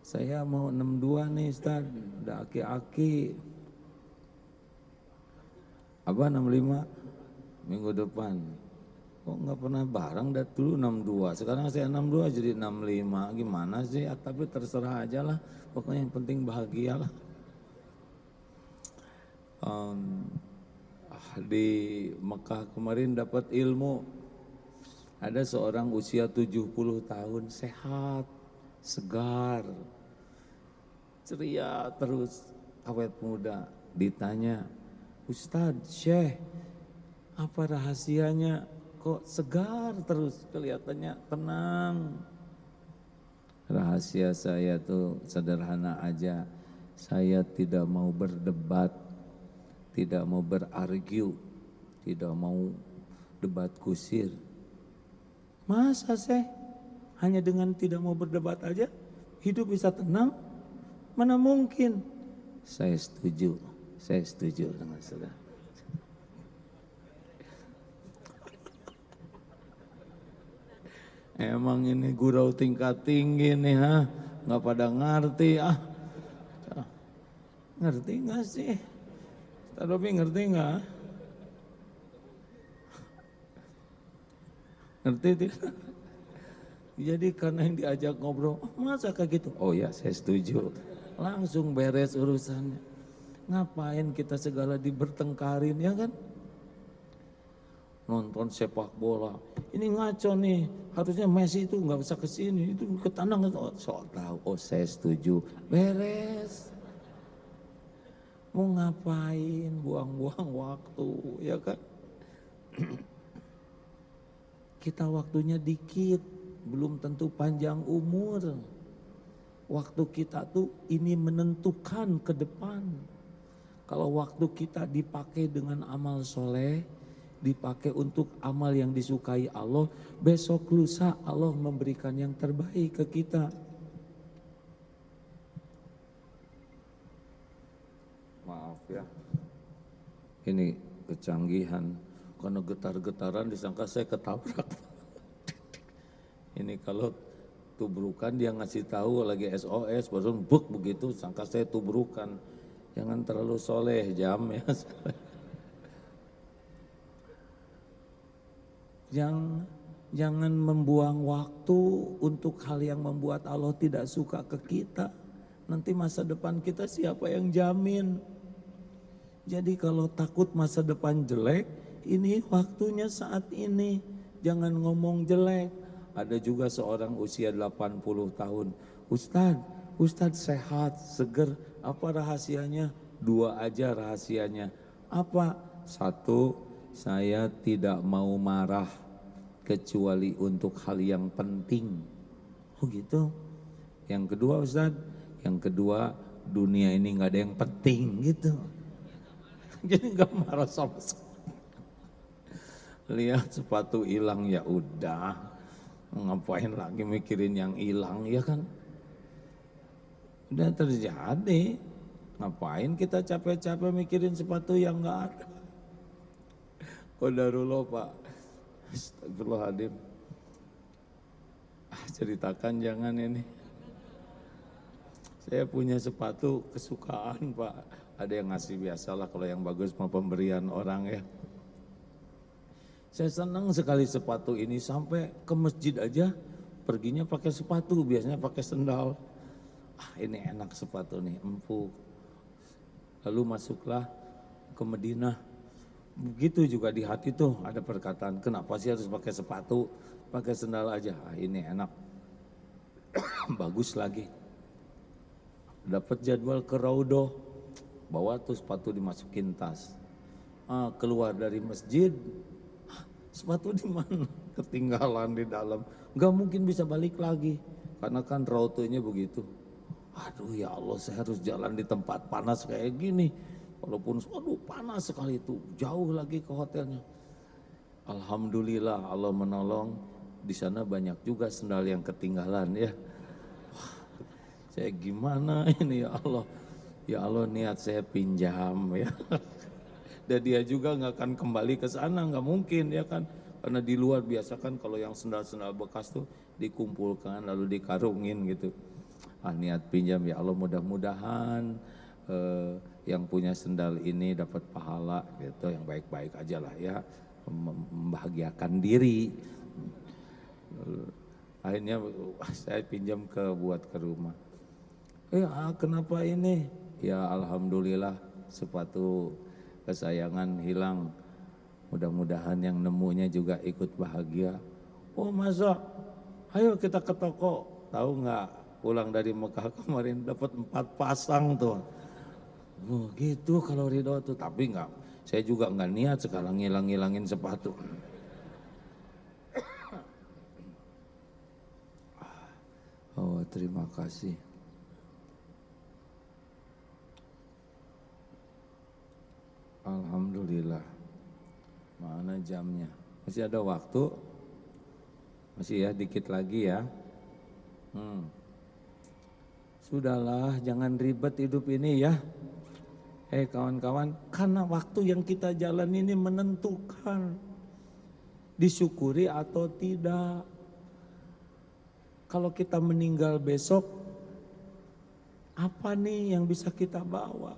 Saya mau 62 nih Ustaz, udah aki-aki. Apa 65? Minggu depan. Kok nggak pernah bareng dari dulu 62, sekarang saya 62 jadi 65, gimana sih? Tapi terserah aja lah, pokoknya yang penting bahagia lah. Di Mekah kemarin dapat ilmu, ada seorang usia 70 tahun, sehat, segar, ceria terus, awet muda. Ditanya, Ustadz, Syekh, apa rahasianya? Kok segar terus, kelihatannya tenang. Rahasia saya tuh sederhana aja. Saya tidak mau berdebat, tidak mau berargue, tidak mau debat kusir. Masa sih hanya dengan tidak mau berdebat aja hidup bisa tenang? Mana mungkin? Saya setuju dengan saudara. Emang ini gurau tingkat tinggi nih nggak pada ngerti Ngerti nggak sih? Tapi ngerti nggak? Ngerti tidak? Jadi karena yang diajak ngobrol, masa kayak gitu? Oh ya saya setuju. Langsung beres urusannya. Ngapain kita segala bertengkarin ya kan? Nonton sepak bola, ini ngaco nih, harusnya Messi itu nggak bisa kesini, itu ke tandang, so tahu, saya setuju, beres. Mau ngapain, buang-buang waktu, ya kan? Kita waktunya dikit, belum tentu panjang umur. Waktu kita tuh ini menentukan ke depan. Kalau waktu kita dipakai dengan amal soleh, dipakai untuk amal yang disukai Allah, besok lusa Allah memberikan yang terbaik ke kita. Maaf ya, ini kecanggihan, karena getar-getaran disangka saya ketabrak. Ini kalau tubrukan dia ngasih tahu lagi SOS, baru buk begitu, sangka saya tubrukan. Jangan terlalu soleh jam ya. Jangan membuang waktu untuk hal yang membuat Allah tidak suka ke kita. Nanti masa depan kita siapa yang jamin? Jadi kalau takut masa depan jelek, ini waktunya saat ini. Jangan ngomong jelek. Ada juga seorang usia 80 tahun. Ustadz sehat, seger. Apa rahasianya? Dua aja rahasianya. Apa? Satu, saya tidak mau marah kecuali untuk hal yang penting. Oh gitu. Yang kedua Ustadz, yang kedua dunia ini nggak ada yang penting gitu. Jadi nggak marah sama sekali. Lihat sepatu hilang ya udah, ngapain lagi mikirin yang hilang ya kan? Udah terjadi, ngapain kita capek-capek mikirin sepatu yang nggak ada? Qadarullah Pak. Astagfirullahaladzim. Ceritakan jangan ini. Saya punya sepatu kesukaan Pak. Ada yang ngasih biasalah, kalau yang bagus mau pemberian orang ya. Saya senang sekali sepatu ini, sampai ke masjid aja perginya pakai sepatu, biasanya pakai sendal. Ini enak sepatu nih, empuk. Lalu masuklah ke Madinah. Begitu juga di hati tuh ada perkataan, kenapa sih harus pakai sepatu, pakai sendal aja. Ini enak. Bagus lagi. Dapat jadwal ke Raudoh, bawa tuh sepatu dimasukin tas. Keluar dari masjid, sepatu di mana? Ketinggalan di dalam. Gak mungkin bisa balik lagi, karena kan Raudohnya begitu. Aduh ya Allah, saya harus jalan di tempat panas kayak gini. Walaupun aduh panas sekali itu, jauh lagi ke hotelnya. Alhamdulillah Allah menolong, di sana banyak juga sendal yang ketinggalan ya. Saya gimana ini ya Allah. Ya Allah, niat saya pinjam ya. Dan dia juga nggak akan kembali ke sana, nggak mungkin ya kan. Karena di luar biasa kan kalau yang sendal-sendal bekas tuh dikumpulkan lalu dikarungin gitu. Niat pinjam ya Allah, mudah-mudahan yang punya sendal ini dapat pahala gitu, yang baik-baik aja lah ya, membahagiakan diri. Akhirnya saya pinjam buat ke rumah. Kenapa ini? Ya alhamdulillah sepatu kesayangan hilang. Mudah-mudahan yang nemunya juga ikut bahagia. Oh masa? Ayo kita ke toko. Tahu nggak? Pulang dari Mekah kemarin dapat 4 pasang tuh. Oh gitu kalau ridho tuh. Tapi nggak. Saya juga nggak niat sekarang ngilang-ngilangin sepatu. Oh terima kasih. Alhamdulillah. Mana jamnya? Masih ada waktu? Masih ya, dikit lagi ya. Sudahlah, jangan ribet hidup ini ya. Kawan-kawan, karena waktu yang kita jalan ini menentukan disyukuri atau tidak. Kalau kita meninggal besok, apa nih yang bisa kita bawa?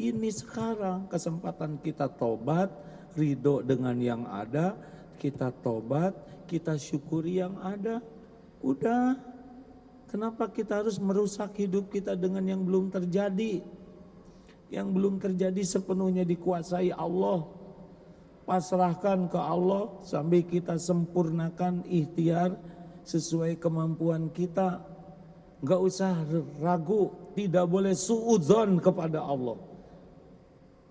Ini sekarang kesempatan kita tobat, ridho dengan yang ada, kita tobat, kita syukuri yang ada. Udah, kenapa kita harus merusak hidup kita dengan yang belum terjadi? Yang belum terjadi sepenuhnya dikuasai Allah. Pasrahkan ke Allah sambil kita sempurnakan ikhtiar sesuai kemampuan kita. Gak usah ragu, tidak boleh suudzon kepada Allah.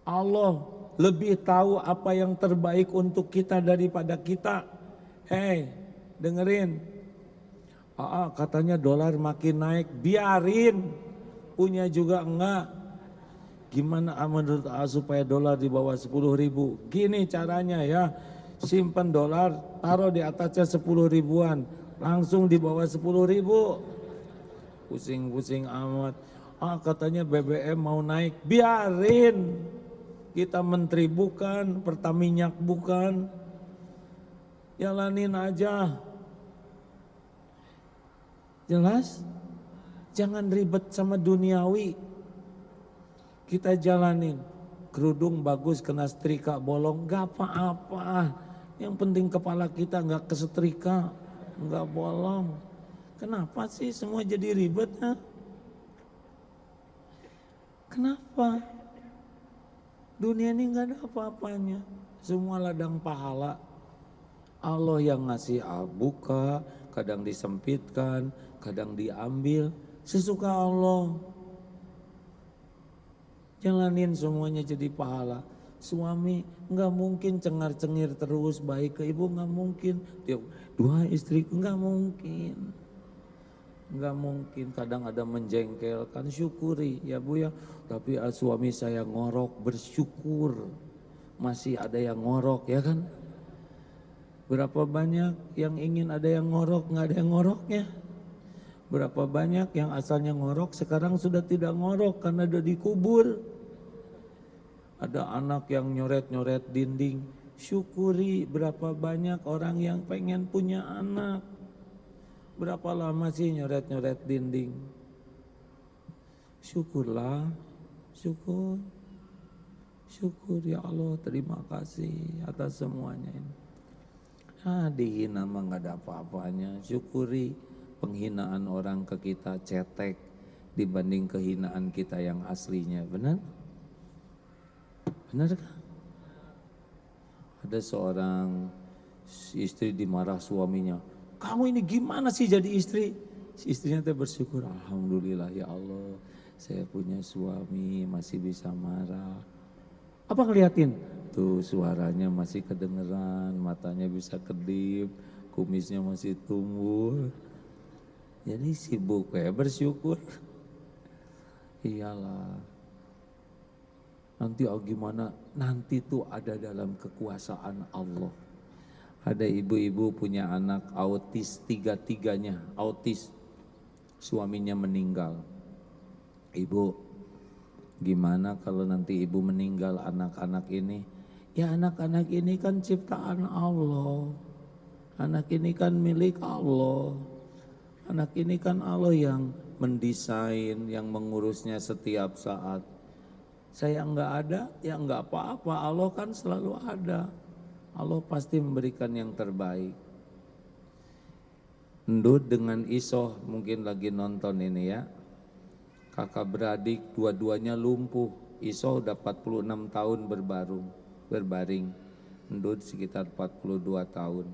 Allah lebih tahu apa yang terbaik untuk kita daripada kita. Dengerin. Katanya dolar makin naik, biarin. Punya juga enggak. Gimana menurut supaya dolar di bawah 10.000? Gini caranya ya. Simpan dolar, taruh di atasnya 10 ribuan. Langsung di bawah 10.000. Pusing-pusing amat. Katanya BBM mau naik, biarin. Kita menteri bukan, Pertaminyak bukan, jalanin aja. Jelas? Jangan ribet sama duniawi. Kita jalanin. Kerudung bagus kena setrika bolong, gak apa-apa. Yang penting kepala kita nggak kesetrika, nggak bolong. Kenapa sih semua jadi ribet? Kenapa? Dunia ini nggak ada apa-apanya. Semua ladang pahala. Allah yang ngasih buka, kadang disempitkan, kadang diambil. Sesuka Allah. Jalanin semuanya jadi pahala. Suami nggak mungkin cengar-cengir terus baik ke ibu, nggak mungkin. Dua istri nggak mungkin. Nggak mungkin. Kadang ada menjengkelkan, syukuri ya Bu ya. Tapi suami saya ngorok, bersyukur. Masih ada yang ngorok ya kan. Berapa banyak yang ingin ada yang ngorok, nggak ada yang ngoroknya. Berapa banyak yang asalnya ngorok sekarang sudah tidak ngorok karena udah dikubur. Ada anak yang nyoret-nyoret dinding, syukuri. Berapa banyak orang yang pengen punya anak. Berapa lama sih nyoret-nyoret dinding? Syukurlah, syukur. Syukur ya Allah, terima kasih atas semuanya ini. Dihina mah gak ada apa-apanya. Syukuri penghinaan orang ke kita cetek dibanding kehinaan kita yang aslinya. Benar? Benar kan? Ada seorang istri dimarah suaminya. Kamu ini gimana sih jadi istri? Si istrinya teh bersyukur, alhamdulillah ya Allah, saya punya suami masih bisa marah. Apa ngeliatin? Tuh suaranya masih kedengeran, matanya bisa kedip, kumisnya masih tumbuh. Jadi sibuk ya bersyukur. Iyalah. Nanti gimana? Nanti tuh ada dalam kekuasaan Allah. Ada ibu-ibu punya anak autis, tiga-tiganya autis. Suaminya meninggal. Ibu, gimana kalau nanti ibu meninggal anak-anak ini? Ya anak-anak ini kan ciptaan Allah. Anak ini kan milik Allah. Anak ini kan Allah yang mendesain, yang mengurusnya setiap saat. Saya enggak ada, ya enggak apa-apa. Allah kan selalu ada. Allah pasti memberikan yang terbaik. Ndud dengan Isoh mungkin lagi nonton ini ya. Kakak beradik dua-duanya lumpuh. Isoh udah 46 tahun berbaring. Ndud sekitar 42 tahun.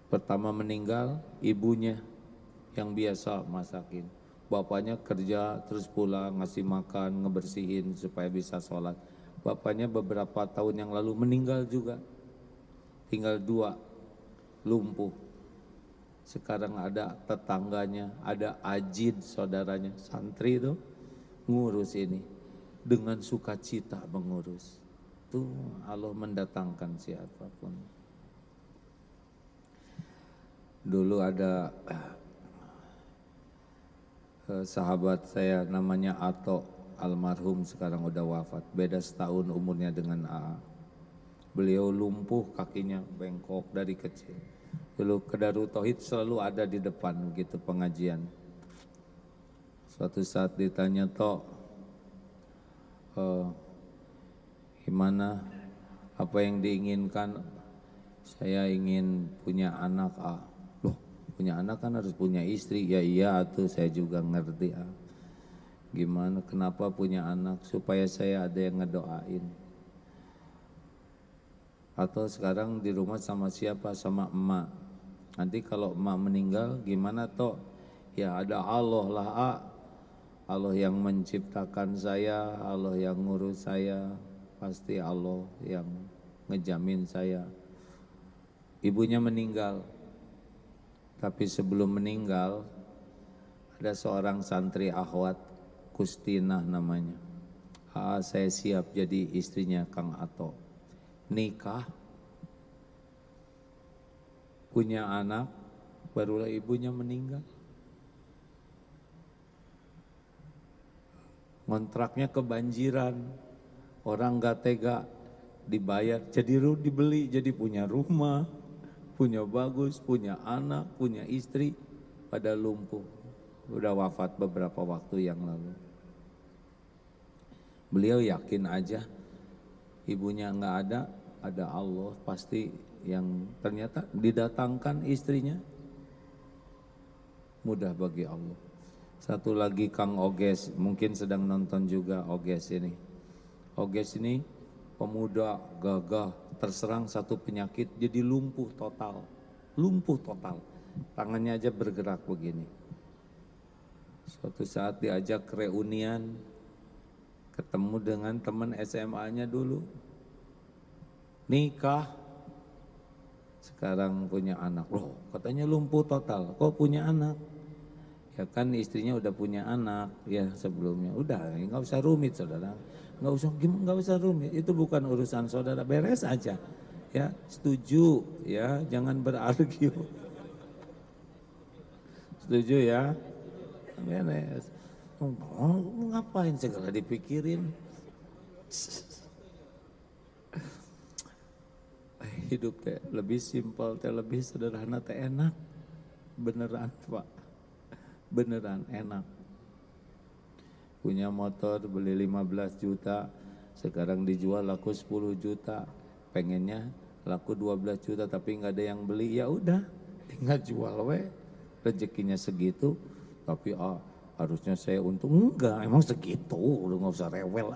Pertama meninggal ibunya yang biasa masakin. Bapaknya kerja terus pulang ngasih makan, ngebersihin supaya bisa sholat. Bapaknya beberapa tahun yang lalu meninggal juga. Tinggal 2 lumpuh. Sekarang ada tetangganya, ada ajid saudaranya, santri itu ngurus ini. Dengan sukacita mengurus. Tuh Allah mendatangkan siapapun. Dulu ada sahabat saya namanya Ato, almarhum sekarang udah wafat, beda setahun umurnya dengan AA. Beliau lumpuh, kakinya bengkok dari kecil. Dulu ke Darut Tauhid selalu ada di depan gitu pengajian. Suatu saat ditanya, Tok, gimana, apa yang diinginkan? Saya ingin punya anak, Loh, punya anak kan harus punya istri. Ya iya tuh saya juga ngerti. Gimana, kenapa punya anak? Supaya saya ada yang ngedoain. Atau sekarang di rumah sama siapa? Sama emak. Nanti kalau emak meninggal gimana toh? Ya ada Allah lah. Allah yang menciptakan saya, Allah yang ngurus saya. Pasti Allah yang ngejamin saya. Ibunya meninggal. Tapi sebelum meninggal, ada seorang santri akhwat, Kustinah namanya. Saya siap jadi istrinya Kang Ato. Nikah, punya anak, barulah ibunya meninggal. Kontraknya kebanjiran, orang gak tega, dibayar, jadi dibeli, jadi punya rumah, punya bagus, punya anak, punya istri, pada lumpuh. Udah wafat beberapa waktu yang lalu. Beliau yakin aja ibunya nggak ada, ada Allah, pasti yang ternyata didatangkan istrinya mudah bagi Allah. Satu lagi Kang Oges, mungkin sedang nonton juga Oges ini. Oges ini pemuda gagah, terserang satu penyakit jadi lumpuh total. Lumpuh total. Tangannya aja bergerak begini. Suatu saat diajak reunian, ketemu dengan teman SMA-nya dulu. Nikah. Sekarang punya anak. Loh, katanya lumpuh total. Kok punya anak? Ya kan istrinya udah punya anak ya sebelumnya. Udah, nggak usah rumit saudara. Nggak usah rumit. Itu bukan urusan saudara. Beres aja. Ya, setuju ya. Jangan berargu. Setuju ya? Beres. Ngapain segala dipikirin? Hidup teh lebih simpel, teh lebih sederhana, teh enak. Beneran Pak. Beneran enak. Punya motor beli 15 juta, sekarang dijual laku 10 juta. Pengennya laku 12 juta tapi nggak ada yang beli, ya udah tinggal jual we. Rezekinya segitu, tapi harusnya saya untung. Enggak, emang segitu, udah nggak usah rewel.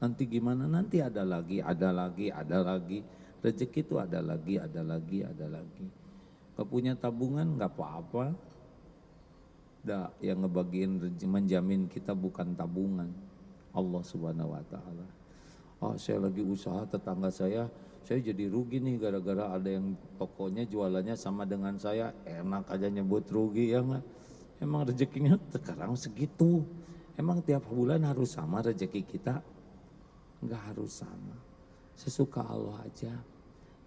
Nanti gimana? Nanti ada lagi, ada lagi, ada lagi. Rezeki itu ada lagi, ada lagi, ada lagi. Kalau punya tabungan nggak apa-apa. Yang ngebagiin menjamin kita bukan tabungan, Allah Subhanahu wa taala. Saya lagi usaha, tetangga saya jadi rugi nih gara-gara ada yang tokonya jualannya sama dengan saya. Enak aja nyebut rugi ya enggak? Emang rezekinya sekarang segitu. Emang tiap bulan harus sama rezeki kita? Enggak harus sama. Sesuka Allah aja.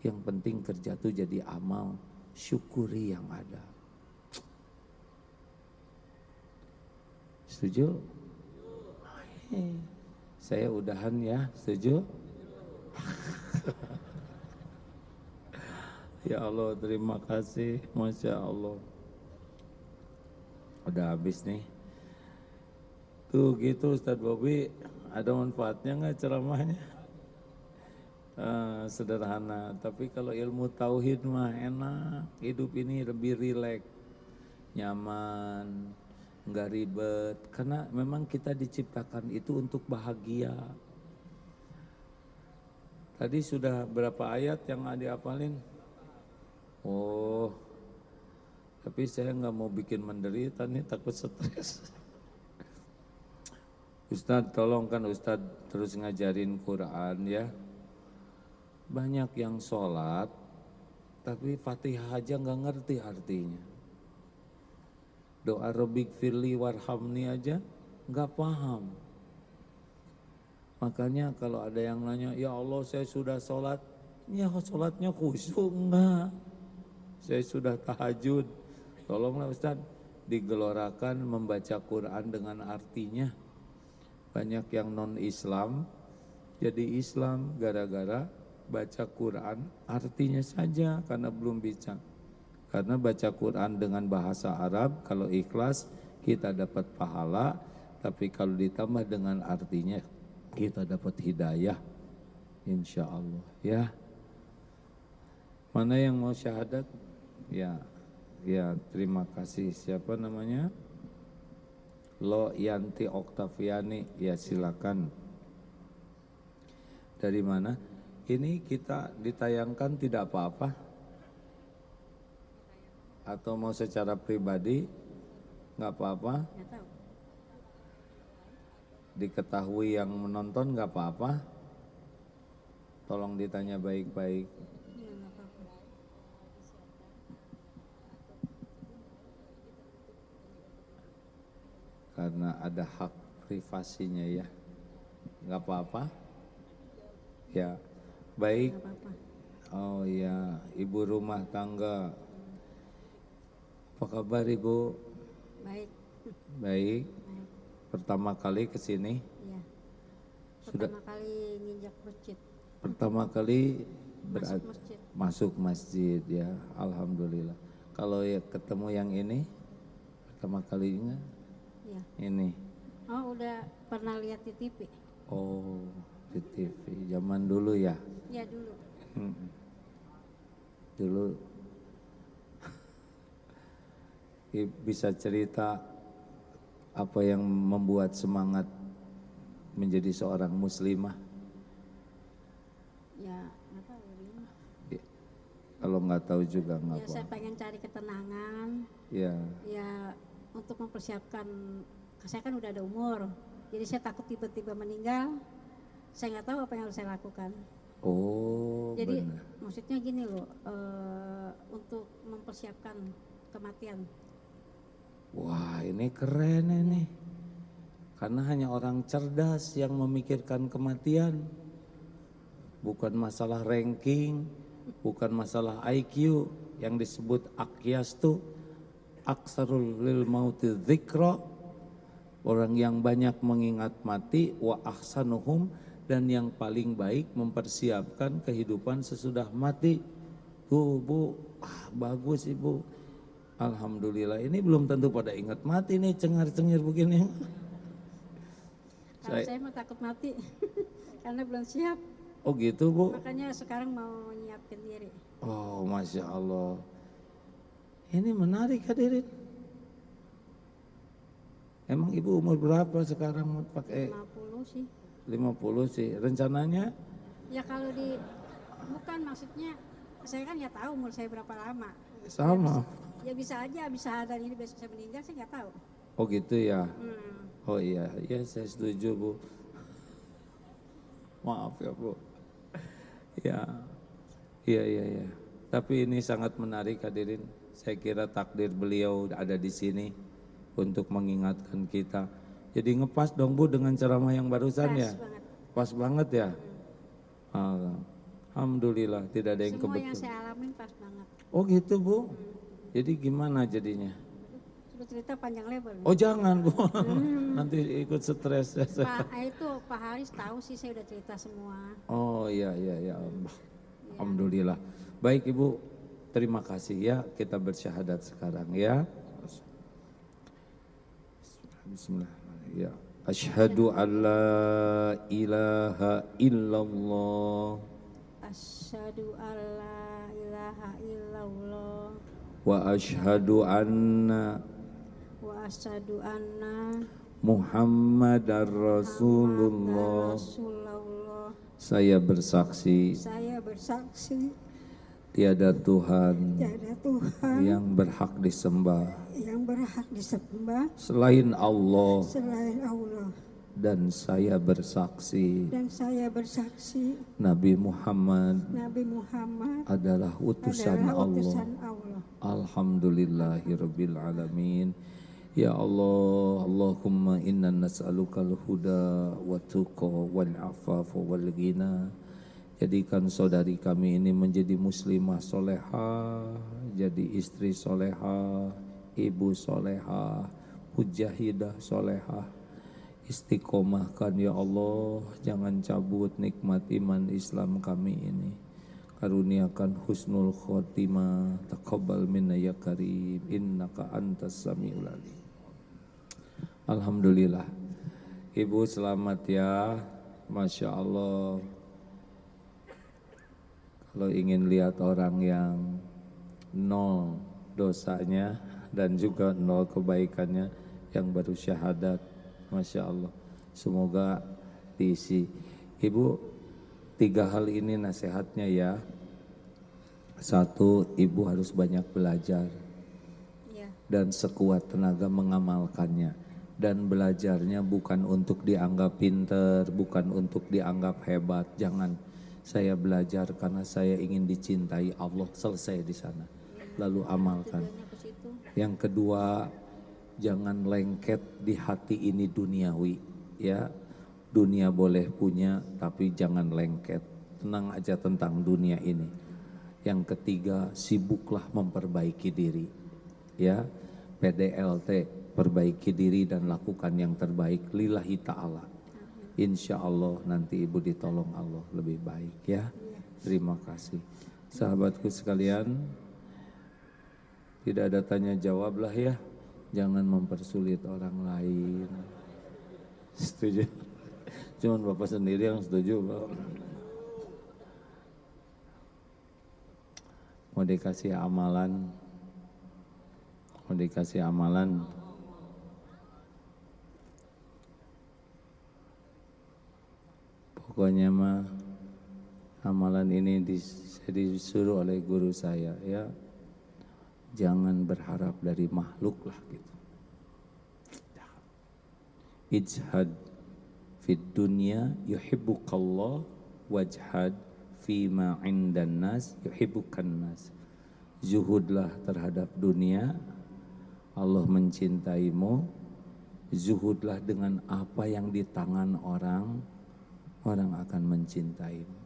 Yang penting kerja tuh jadi amal, syukuri yang ada. Setuju? Saya udahan ya, setuju? Ya Allah, terima kasih, Masya Allah. Udah habis nih. Tuh gitu Ustadz Bobi, ada manfaatnya nggak ceramahnya? Sederhana, tapi kalau ilmu tauhid mah enak. Hidup ini lebih rileks, nyaman, nggak ribet, karena memang kita diciptakan itu untuk bahagia. Tadi sudah berapa ayat yang dihafalin? Oh, tapi saya nggak mau bikin menderita nih, takut stres. Ustadz, tolong kan Ustadz terus ngajarin Quran ya. Banyak yang sholat, tapi Fatihah aja nggak ngerti artinya. Doa Rabbik firli warhamni aja nggak paham. Makanya kalau ada yang nanya, ya Allah saya sudah sholat, ya sholatnya khusyuk enggak. Saya sudah tahajud, tolonglah Ustaz digelorakan membaca Quran dengan artinya. Banyak yang non-Islam jadi Islam gara-gara baca Quran artinya saja karena belum bisa. Karena baca Quran dengan bahasa Arab, kalau ikhlas kita dapat pahala, tapi kalau ditambah dengan artinya kita dapat hidayah, insya Allah ya. Mana yang mau syahadat? Ya, terima kasih. Siapa namanya? Lo Yanti Oktaviani, ya silakan. Dari mana? Ini kita ditayangkan tidak apa-apa? Atau mau secara pribadi? Nggak apa-apa? Diketahui yang menonton nggak apa-apa? Tolong ditanya baik-baik. Karena ada hak privasinya ya. Nggak apa-apa? Ya, baik. Oh ya, ibu rumah tangga. Apa kabar Ibu? Baik. Baik. Pertama kali ke sini? Iya. Sudah kali nginjak masjid. Pertama kali Masuk masjid ya, alhamdulillah. Kalau ya ketemu yang ini pertama kalinya? Iya. Ini. Oh, udah pernah lihat di TV. Oh, di TV. Zaman dulu ya. Ya dulu. Dulu bisa cerita apa yang membuat semangat menjadi seorang muslimah? Ya nggak tahu ini. Ya, kalau nggak tahu juga nggak Ya apa. saya pengen cari ketenangan. Ya. Ya untuk mempersiapkan. Saya kan udah ada umur. Jadi saya takut tiba-tiba meninggal. Saya nggak tahu apa yang harus saya lakukan. Oh, Jadi benar. maksudnya gini loh, untuk mempersiapkan kematian. Wah, ini keren ini. Karena hanya orang cerdas yang memikirkan kematian. Bukan masalah ranking, bukan masalah IQ yang disebut akyastu, aksarul lil mauti dzikra. Orang yang banyak mengingat mati wa ahsanuhum, dan yang paling baik mempersiapkan kehidupan sesudah mati. Tuh Bu, bagus Ibu. Alhamdulillah, ini belum tentu pada ingat mati nih, cengar-cengir begini. Kalau saya mah takut mati karena belum siap. Oh gitu Bu? Makanya sekarang mau nyiapin diri. Oh Masya Allah. Ini menarik hadirin. Emang Ibu umur berapa sekarang pakai? 50 sih. 50 sih. Rencananya? Ya kalau bukan maksudnya, saya kan nggak tahu umur saya berapa lama. Sama. Ya bisa aja, bisa ada ini besok saya meninggal, saya nggak tahu. Oh gitu ya. Oh iya, ya saya setuju Bu. Maaf ya Bu. Ya, iya. Tapi ini sangat menarik hadirin. Saya kira takdir beliau ada di sini untuk mengingatkan kita. Jadi ngepas dong Bu dengan ceramah yang barusan ya. Pas banget ya. Alhamdulillah tidak ada yang Semua kebetulan. yang saya alamin pas banget. Oh gitu Bu. Jadi gimana jadinya? Sudah cerita panjang lebar. Oh jangan Bu. Nanti ikut stres. Pak Haris tahu sih saya udah cerita semua. Oh iya. Alhamdulillah. Baik Ibu, terima kasih ya. Kita bersyahadat sekarang ya. Bismillahirrahmanirrahim. Ya. Asyhadu an la ilaha illallah. Asyhadu an la ilaha illallah. Wa asyhadu anna Muhammadar Rasulullah. Saya bersaksi tiada Tuhan yang berhak disembah selain Allah, dan saya bersaksi Nabi Muhammad adalah utusan Allah. Alhamdulillahirabbil alamin. Ya Allah, Allahumma inna nas'alukal huda wa tuqa wal afafa wal ghina. Jadikan saudari kami ini menjadi muslimah solehah, jadi istri solehah, ibu solehah, mujahidah solehah. Istiqomahkan ya Allah, jangan cabut nikmat iman Islam kami ini. Karuniakan husnul khotimah, taqabbal minna ya karim, innaka antas samiul alim. Alhamdulillah. Ibu selamat ya, Masya Allah. Kalau ingin lihat orang yang nol dosanya dan juga nol kebaikannya, yang baru syahadat, Masya Allah. Semoga diisi. Ibu, 3 hal ini nasihatnya ya. 1, ibu harus banyak belajar dan sekuat tenaga mengamalkannya. Dan belajarnya bukan untuk dianggap pinter, bukan untuk dianggap hebat. Jangan. Saya belajar karena saya ingin dicintai Allah, selesai di sana. Lalu amalkan. Yang kedua, jangan lengket di hati ini duniawi. Ya, dunia boleh punya, tapi jangan lengket. Tenang aja tentang dunia ini. Yang ketiga, sibuklah memperbaiki diri. Ya, PDLT, perbaiki diri dan lakukan yang terbaik lillahi ta'ala. Insya Allah nanti ibu ditolong Allah lebih baik ya. Terima kasih. Sahabatku sekalian, tidak ada tanya jawab lah ya. Jangan mempersulit orang lain. Setuju? Cuman Bapak sendiri yang setuju, Pak. Mau dikasih amalan, pokoknya mah amalan ini disuruh oleh guru saya, ya jangan berharap dari makhluk lah gitu. Ijhad fid dunya yuhibbukallah wajhad fima indan nas yuhibbukan nas. Zuhudlah terhadap dunia, Allah mencintaimu. Zuhudlah dengan apa yang di tangan orang, orang akan mencintaimu.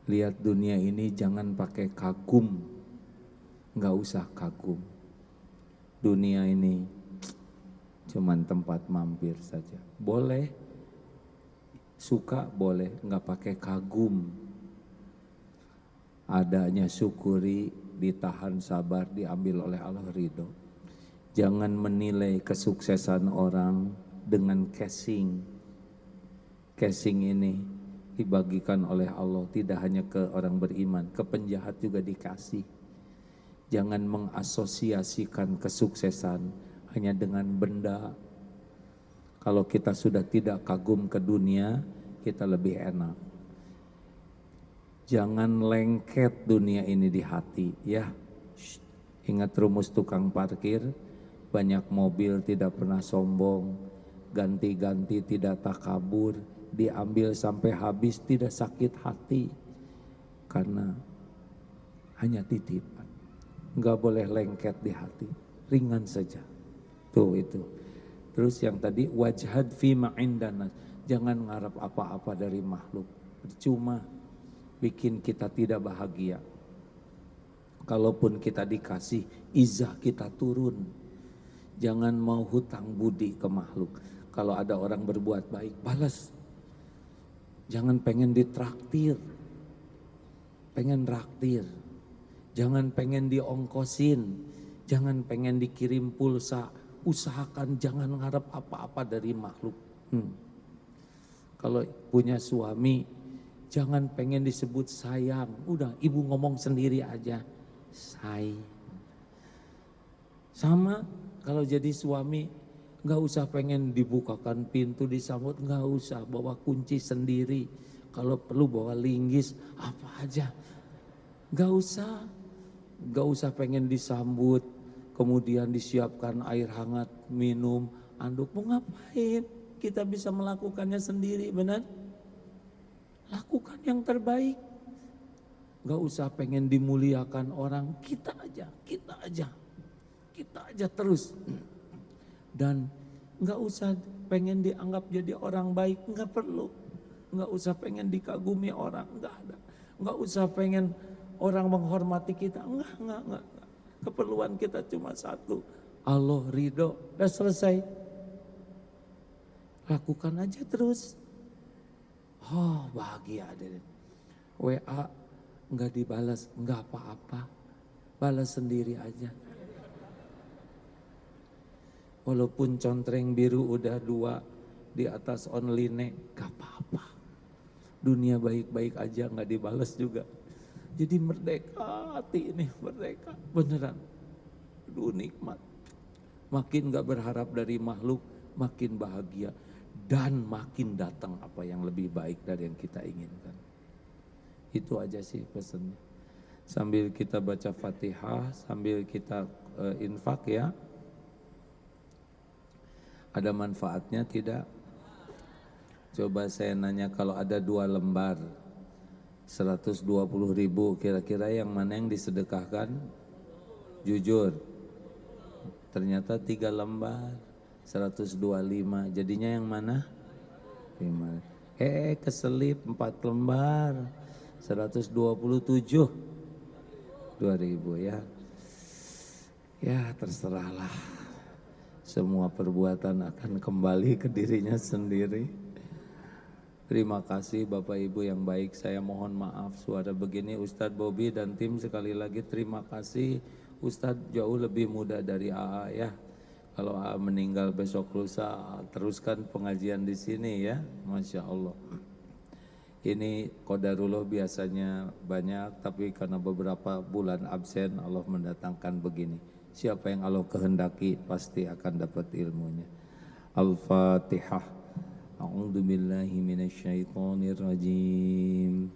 Lihat dunia ini jangan pakai kagum, nggak usah kagum. Dunia ini cuman tempat mampir saja. Boleh, suka boleh, nggak pakai kagum. Adanya syukuri, ditahan sabar, diambil oleh Allah ridho. Jangan menilai kesuksesan orang dengan casing. Casing ini dibagikan oleh Allah tidak hanya ke orang beriman, ke penjahat juga dikasih. Jangan mengasosiasikan kesuksesan hanya dengan benda. Kalau kita sudah tidak kagum ke dunia, kita lebih enak. Jangan lengket dunia ini di hati, ya. Ingat rumus tukang parkir, banyak mobil tidak pernah sombong, ganti-ganti tidak takabur, diambil sampai habis tidak sakit hati, karena hanya titipan. Enggak boleh lengket di hati, ringan saja. Tuh itu. Terus yang tadi wajhad fima indanas, jangan ngarap apa-apa dari makhluk, percuma, bikin kita tidak bahagia. Kalaupun kita dikasih, izah kita turun. Jangan mau hutang budi ke makhluk. Kalau ada orang berbuat baik, balas. Jangan pengen ditraktir, pengen raktir. Jangan pengen diongkosin, jangan pengen dikirim pulsa. Usahakan jangan ngarep apa-apa dari makhluk. Kalau punya suami, jangan pengen disebut sayang. Udah, ibu ngomong sendiri aja, say. Sama kalau jadi suami, nggak usah pengen dibukakan pintu, disambut, nggak usah, bawa kunci sendiri. Kalau perlu bawa linggis, apa aja. Nggak usah pengen disambut, kemudian disiapkan air hangat, minum, anduk. Mau ngapain? Kita bisa melakukannya sendiri, benar? Lakukan yang terbaik. Nggak usah pengen dimuliakan orang, kita aja terus. Dan nggak usah pengen dianggap jadi orang baik, nggak perlu. Nggak usah pengen dikagumi orang, nggak ada. Nggak usah pengen orang menghormati kita, enggak. Keperluan kita cuma satu, Allah ridho, udah selesai. Lakukan aja terus. Oh bahagia deh. WA nggak dibalas, nggak apa-apa, balas sendiri aja. Walaupun contreng biru udah 2 di atas online, gak apa-apa. Dunia baik-baik aja gak dibalas juga. Jadi merdeka hati ini, merdeka beneran. Aduh nikmat. Makin gak berharap dari makhluk, makin bahagia. Dan makin datang apa yang lebih baik dari yang kita inginkan. Itu aja sih pesannya. Sambil kita baca Fatihah, sambil kita infak ya. Ada manfaatnya tidak? Coba saya nanya, kalau ada 2 lembar 120.000, kira-kira yang mana yang disedekahkan? Jujur. Ternyata 3 lembar 125, jadinya yang mana? 5. Keselip 4 lembar 127 2.000 ya. Ya terserahlah. Semua perbuatan akan kembali ke dirinya sendiri. Terima kasih Bapak Ibu yang baik. Saya mohon maaf suara begini. Ustadz Bobi dan tim sekali lagi terima kasih. Ustadz jauh lebih muda dari AA ya. Kalau meninggal besok lusa, teruskan pengajian di sini ya, Masya Allah. Ini qadarullah biasanya banyak, tapi karena beberapa bulan absen, Allah mendatangkan begini. Siapa yang Allah kehendaki pasti akan dapat ilmunya. Al-Fatihah. A'udzu billahi minasyaitonir rajim.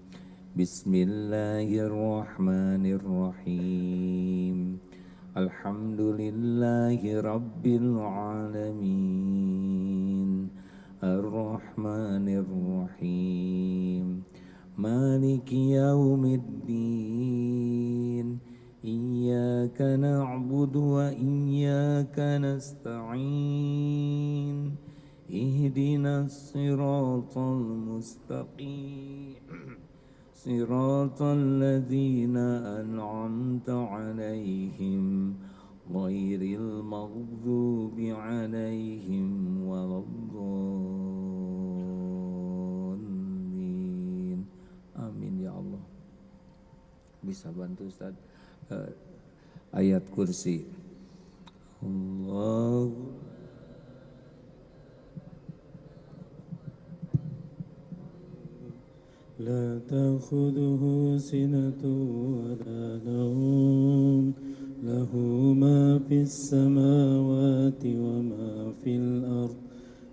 Bismillahirrahmanirrahim. Alhamdulillahi rabbil alamin. Ar-Rahmanir Rahim. Maliki yaumiddin. Iyyaka na'budu wa iyyaka nasta'in. Ihdinas siratal mustaqim. Siratal ladzina an'amta 'alaihim ghairil maghdubi 'alaihim waladdallin. Amin ya Allah. Bisa bantu Ustaz ayat kursi. Allah لا تأخذه سنة ولا نوم له ما في السماوات وما في الأرض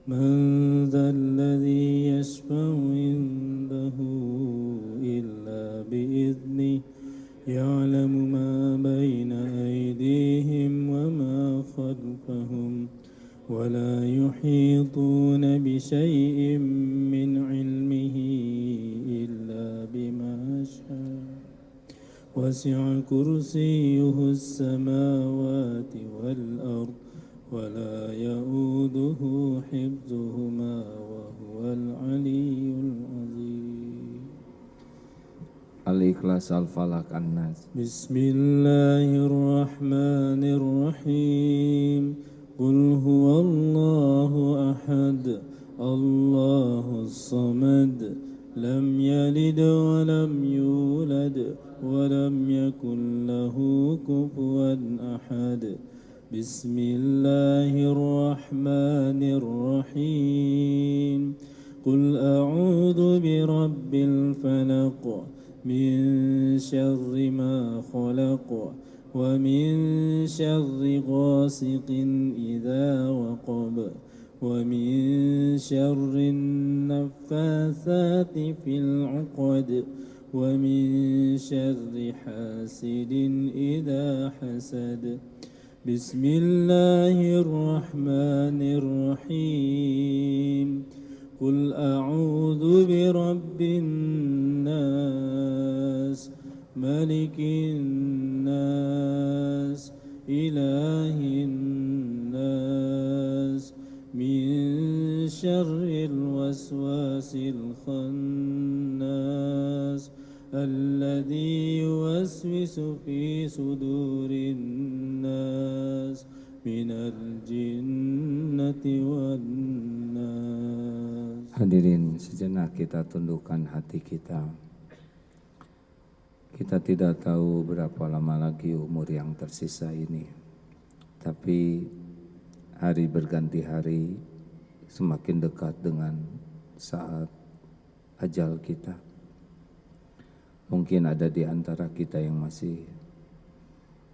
من ذا الذي يشفع عنده إلا بإذنه يعلم ما بين أيديهم وما خلفهم ولا يحيطون بشيء من علمه إلا بما شاء وسع كرسيه السماوات والأرض ولا يؤوده حفظهما وهو العلي العظيم. Al-Ikhlas, Al-Falaq, An-Nas. بسم الله الرحمن الرحيم. قل هو الله أحد الله الصمد لم يلد ولم يولد ولم يكن له كفوا أحد. بسم الله الرحمن الرحيم. قل أعوذ برب الفلق من شر ما خلق ومن شر غاسق إذا وقب ومن شر النفاثات في العقد ومن شر حاسد إذا حسد. بسم الله الرحمن الرحيم. قل أعوذ برب الناس ملك الناس إله الناس من شر الوسواس الخناس الذي يوسوس في صدور الناس من الجنة والناس. Hadirin, sejenak kita tundukkan hati kita. Kita tidak tahu berapa lama lagi umur yang tersisa ini. Tapi hari berganti hari, semakin dekat dengan saat ajal kita. Mungkin ada di antara kita yang masih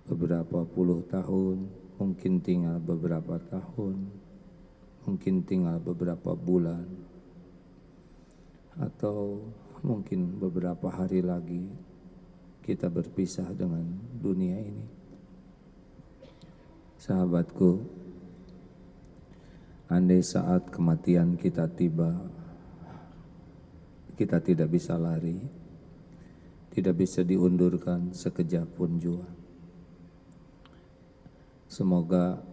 beberapa puluh tahun, mungkin tinggal beberapa tahun, mungkin tinggal beberapa bulan, atau mungkin beberapa hari lagi kita berpisah dengan dunia ini. Sahabatku, andai saat kematian kita tiba, kita tidak bisa lari, tidak bisa diundurkan sekejap pun jua. Semoga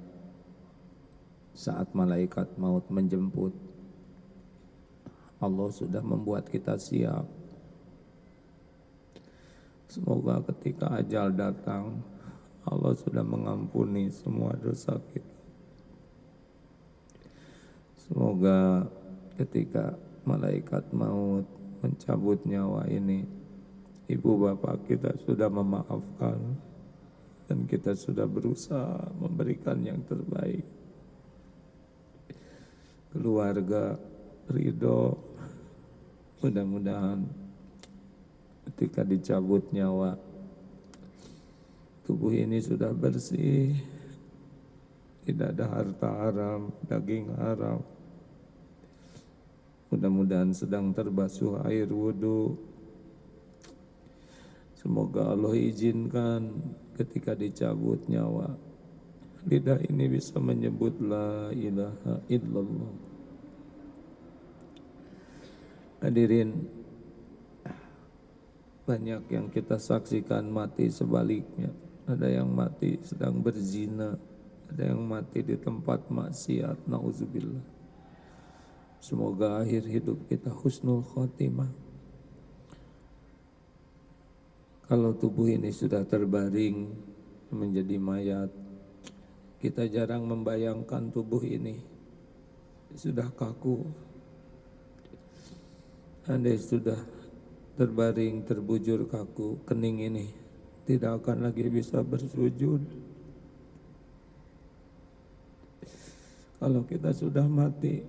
saat malaikat maut menjemput, Allah sudah membuat kita siap. Semoga ketika ajal datang, Allah sudah mengampuni semua dosa kita. Semoga ketika malaikat maut mencabut nyawa ini, ibu bapak kita sudah memaafkan dan kita sudah berusaha memberikan yang terbaik. keluarga ridho. Mudah-mudahan ketika dicabut nyawa, tubuh ini sudah bersih, tidak ada harta haram, daging haram. Mudah-mudahan sedang terbasuh air wudhu. Semoga Allah izinkan ketika dicabut nyawa, lidah ini bisa menyebut la ilaha illallah. Hadirin, banyak yang kita saksikan mati sebaliknya. Ada yang mati sedang berzina, ada yang mati di tempat maksiat, na'udzubillah. Semoga akhir hidup kita husnul khotimah. Kalau tubuh ini sudah terbaring menjadi mayat, kita jarang membayangkan tubuh ini sudah kaku. Andai sudah terbaring, terbujur kaku, kening ini tidak akan lagi bisa bersujud. Kalau kita sudah mati,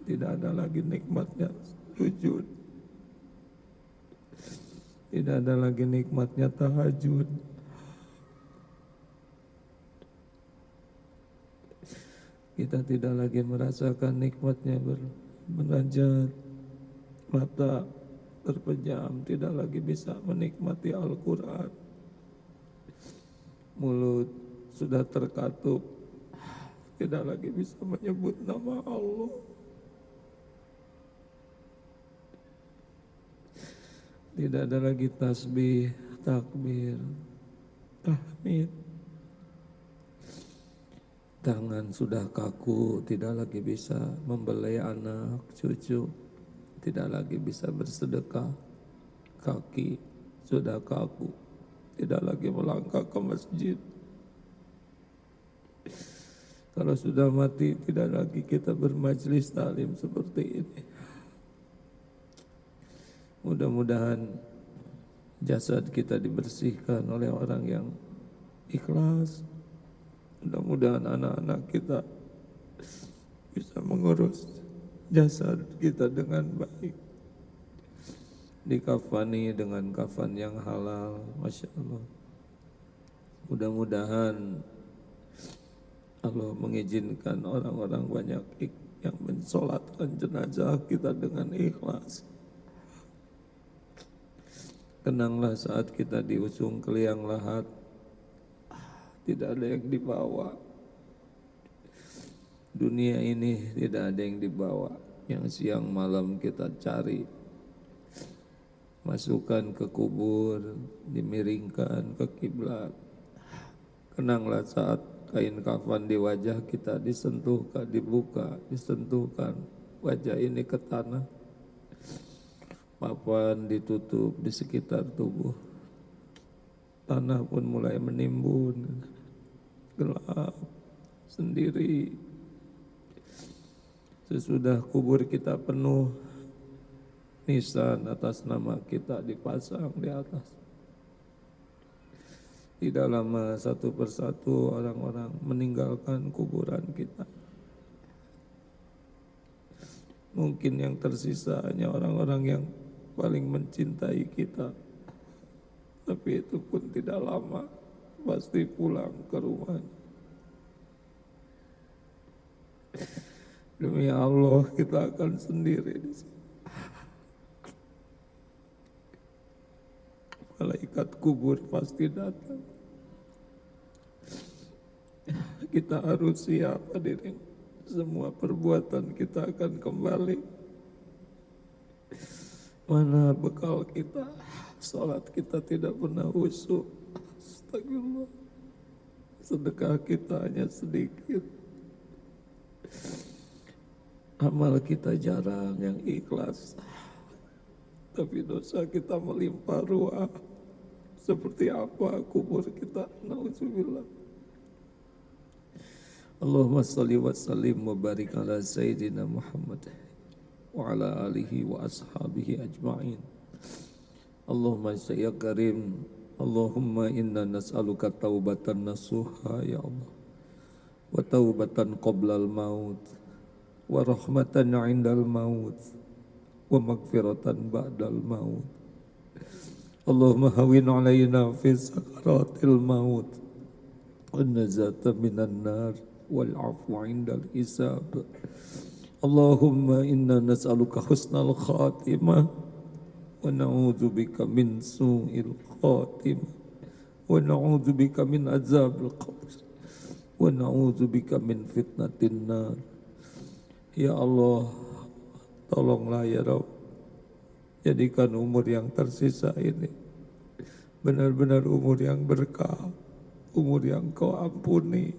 tidak ada lagi nikmatnya sujud, tidak ada lagi nikmatnya tahajud. Kita tidak lagi merasakan nikmatnya bermunajat. Mata terpejam, tidak lagi bisa menikmati Al-Quran. Mulut sudah terkatup, tidak lagi bisa menyebut nama Allah. Tidak ada lagi tasbih, takbir, tahmid. Tangan sudah kaku, tidak lagi bisa membelai anak, cucu. Tidak lagi bisa bersedekah. Kaki sudah kaku, tidak lagi melangkah ke masjid. Kalau sudah mati, tidak lagi kita bermajlis taklim seperti ini. Mudah-mudahan jasad kita dibersihkan oleh orang yang ikhlas. Mudah-mudahan anak-anak kita bisa mengurus jasad kita dengan baik, dikafani dengan kafan yang halal, Masya Allah. Mudah-mudahan Allah mengizinkan orang-orang banyak yang mensolatkan jenazah kita dengan ikhlas. Kenanglah saat kita di ujung ke liang lahat, tidak ada yang dibawa. Dunia ini tidak ada yang dibawa. Yang siang malam kita cari, masukkan ke kubur, dimiringkan ke kiblat. Kenanglah saat kain kafan di wajah kita disentuhkan, dibuka, disentuhkan wajah ini ke tanah. Papan ditutup di sekitar tubuh. Tanah pun mulai menimbun, gelap, sendiri. Sesudah kubur kita penuh, nisan atas nama kita dipasang di atas. Tidak lama satu persatu orang-orang meninggalkan kuburan kita. Mungkin yang tersisa hanya orang-orang yang paling mencintai kita. Tapi itu pun tidak lama, pasti pulang ke rumahnya. Demi Allah kita akan sendiri di sini. Malaikat kubur pasti datang. Kita harus siap, hadirin. Semua perbuatan kita akan kembali. Mana bekal kita? Salat kita tidak pernah khusyuk. Astagfirullah. Sedekah kita hanya sedikit. Amal kita jarang yang ikhlas. Tapi dosa kita melimpah ruah. Seperti apa kubur kita? Na'udzubillah. Allahumma salli wa sallim wa barik ala Sayyidina Muhammad wa ala alihi wa ashabihi ajma'in. Allahumma ya karim, Allahumma inna nas'aluka taubatan nasuha ya Allah, wa taubatan qoblal maut, wa rahmatan 'indal maut wa maghfiratan ba'dal maut. Allahumma hawwin 'alaina fi sakaratil maut wan najata minan nar wal 'afwa 'indal hisab. Allahumma inna nas'aluka husnal khatimah wa na'udzubika min su'il khatimah wa na'udzubika min azabil qabr wa na'udzubika min fitnatin nar. Ya Allah, tolonglah ya Rabb, jadikan umur yang tersisa ini benar-benar umur yang berkah, umur yang Kau ampuni,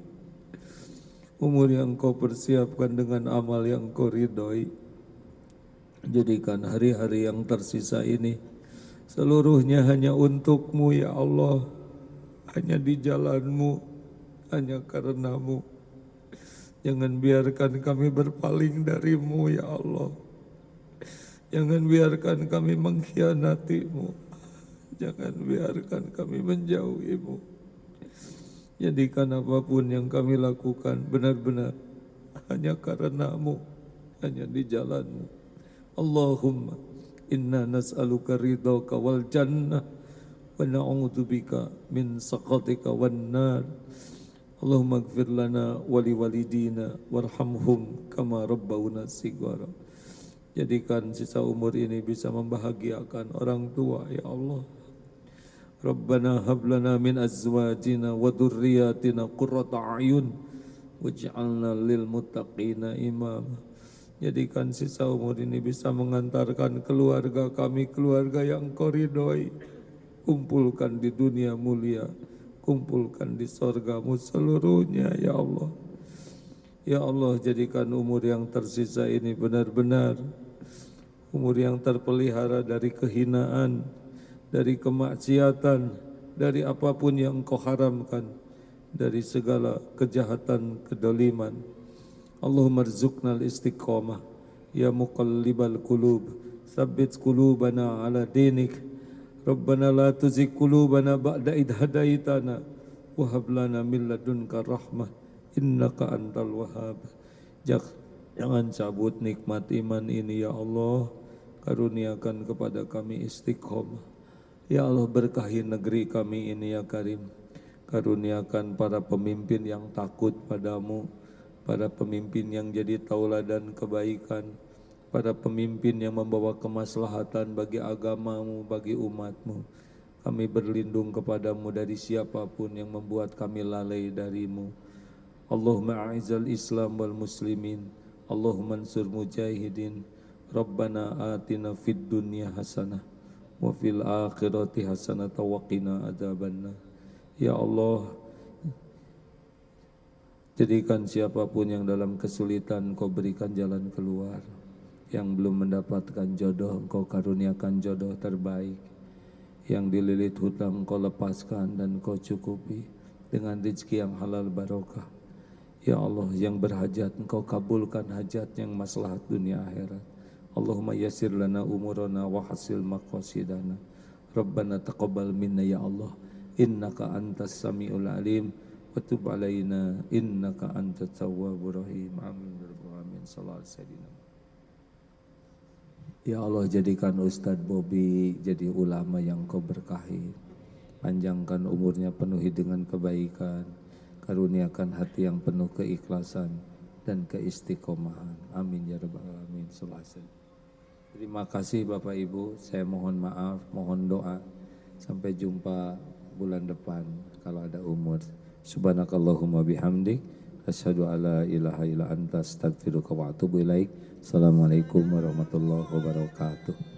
umur yang Kau persiapkan dengan amal yang Kau ridhoi. Jadikan hari-hari yang tersisa ini seluruhnya hanya untuk-Mu ya Allah, hanya di jalan-Mu, hanya karena-Mu. Jangan biarkan kami berpaling dari-Mu ya Allah. Jangan biarkan kami mengkhianati-Mu. Jangan biarkan kami menjauhi-Mu. Jadikan apapun yang kami lakukan benar-benar hanya karena-Mu, hanya di jalan-Mu. Allahumma inna nas'aluka ridhaka wal jannah wa na'udzubika min sakhatika wan nar. Allahumma ighfir lana wa liwalidina warhamhum kama rabbawna shighara. Jadikan sisa umur ini bisa membahagiakan orang tua ya Allah. Rabbana hab lana min azwajina wa dhurriyyatina qurrata a'yun waj'alna lil muttaqina imama. Jadikan sisa umur ini bisa mengantarkan keluarga kami, keluarga yang Kau ridhoi. Kumpulkan di dunia mulia, kumpulkan di sorga-Mu seluruhnya ya Allah. Ya Allah, jadikan umur yang tersisa ini benar-benar umur yang terpelihara dari kehinaan, dari kemaksiatan, dari apapun yang Kau haramkan, dari segala kejahatan, kedoliman. Allahumma rzuqnal istiqamah ya muqallibal qulub tsabbit qulubana ala dinik. Rabbana la tuzigh qulubana ba'da idh hadaitana wa hab lana min ladunka rahmah innaka antal wahhab. Jangan cabut nikmat iman ini ya Allah, karuniakan kepada kami istiqamah. Ya Allah, berkahi negeri kami ini ya Karim. Karuniakan para pemimpin yang takut padamu, para pemimpin yang jadi tauladan kebaikan, para pemimpin yang membawa kemaslahatan bagi agama-Mu, bagi umat-Mu. Kami berlindung kepadamu dari siapapun yang membuat kami lalai dari-Mu. Allahumma a'izal Islam wal muslimin, Allahumma ansur mujahidin. Rabbana atina fid dunya hasanah wa fil akhirati hasanah wa qina adzabannar. Ya Allah, jadikan siapapun yang dalam kesulitan Kau berikan jalan keluar. Yang belum mendapatkan jodoh Engkau karuniakan jodoh terbaik. Yang dililit hutang Kau lepaskan dan Kau cukupi dengan rezeki yang halal barokah. Ya Allah, yang berhajat Engkau kabulkan hajat yang maslahat dunia akhirat. Allahumma yassir lana umurana wa hasil maqasidana. Rabbana taqabbal minna ya Allah, innaka antas samiul alim. Watub alaina innaka antat tawwabur rahim. Amin ya rabbal alamin. Sallallahu alaihi wasallam. Ya Allah, jadikan Ustadz Bobby jadi ulama yang Kau berkahi. Panjangkan umurnya, penuhi dengan kebaikan. Karuniakan hati yang penuh keikhlasan dan keistiqomahan. Amin ya rabbal alamin. Sallallahu alaihi wasallam. Terima kasih Bapak Ibu. Saya mohon maaf, mohon doa. Sampai jumpa bulan depan kalau ada umur. Subhanakallahumma bihamdik asyhadu alla ilaha illa anta astaghfiruka wa atubu ilaik. Assalamualaikum warahmatullahi wabarakatuh.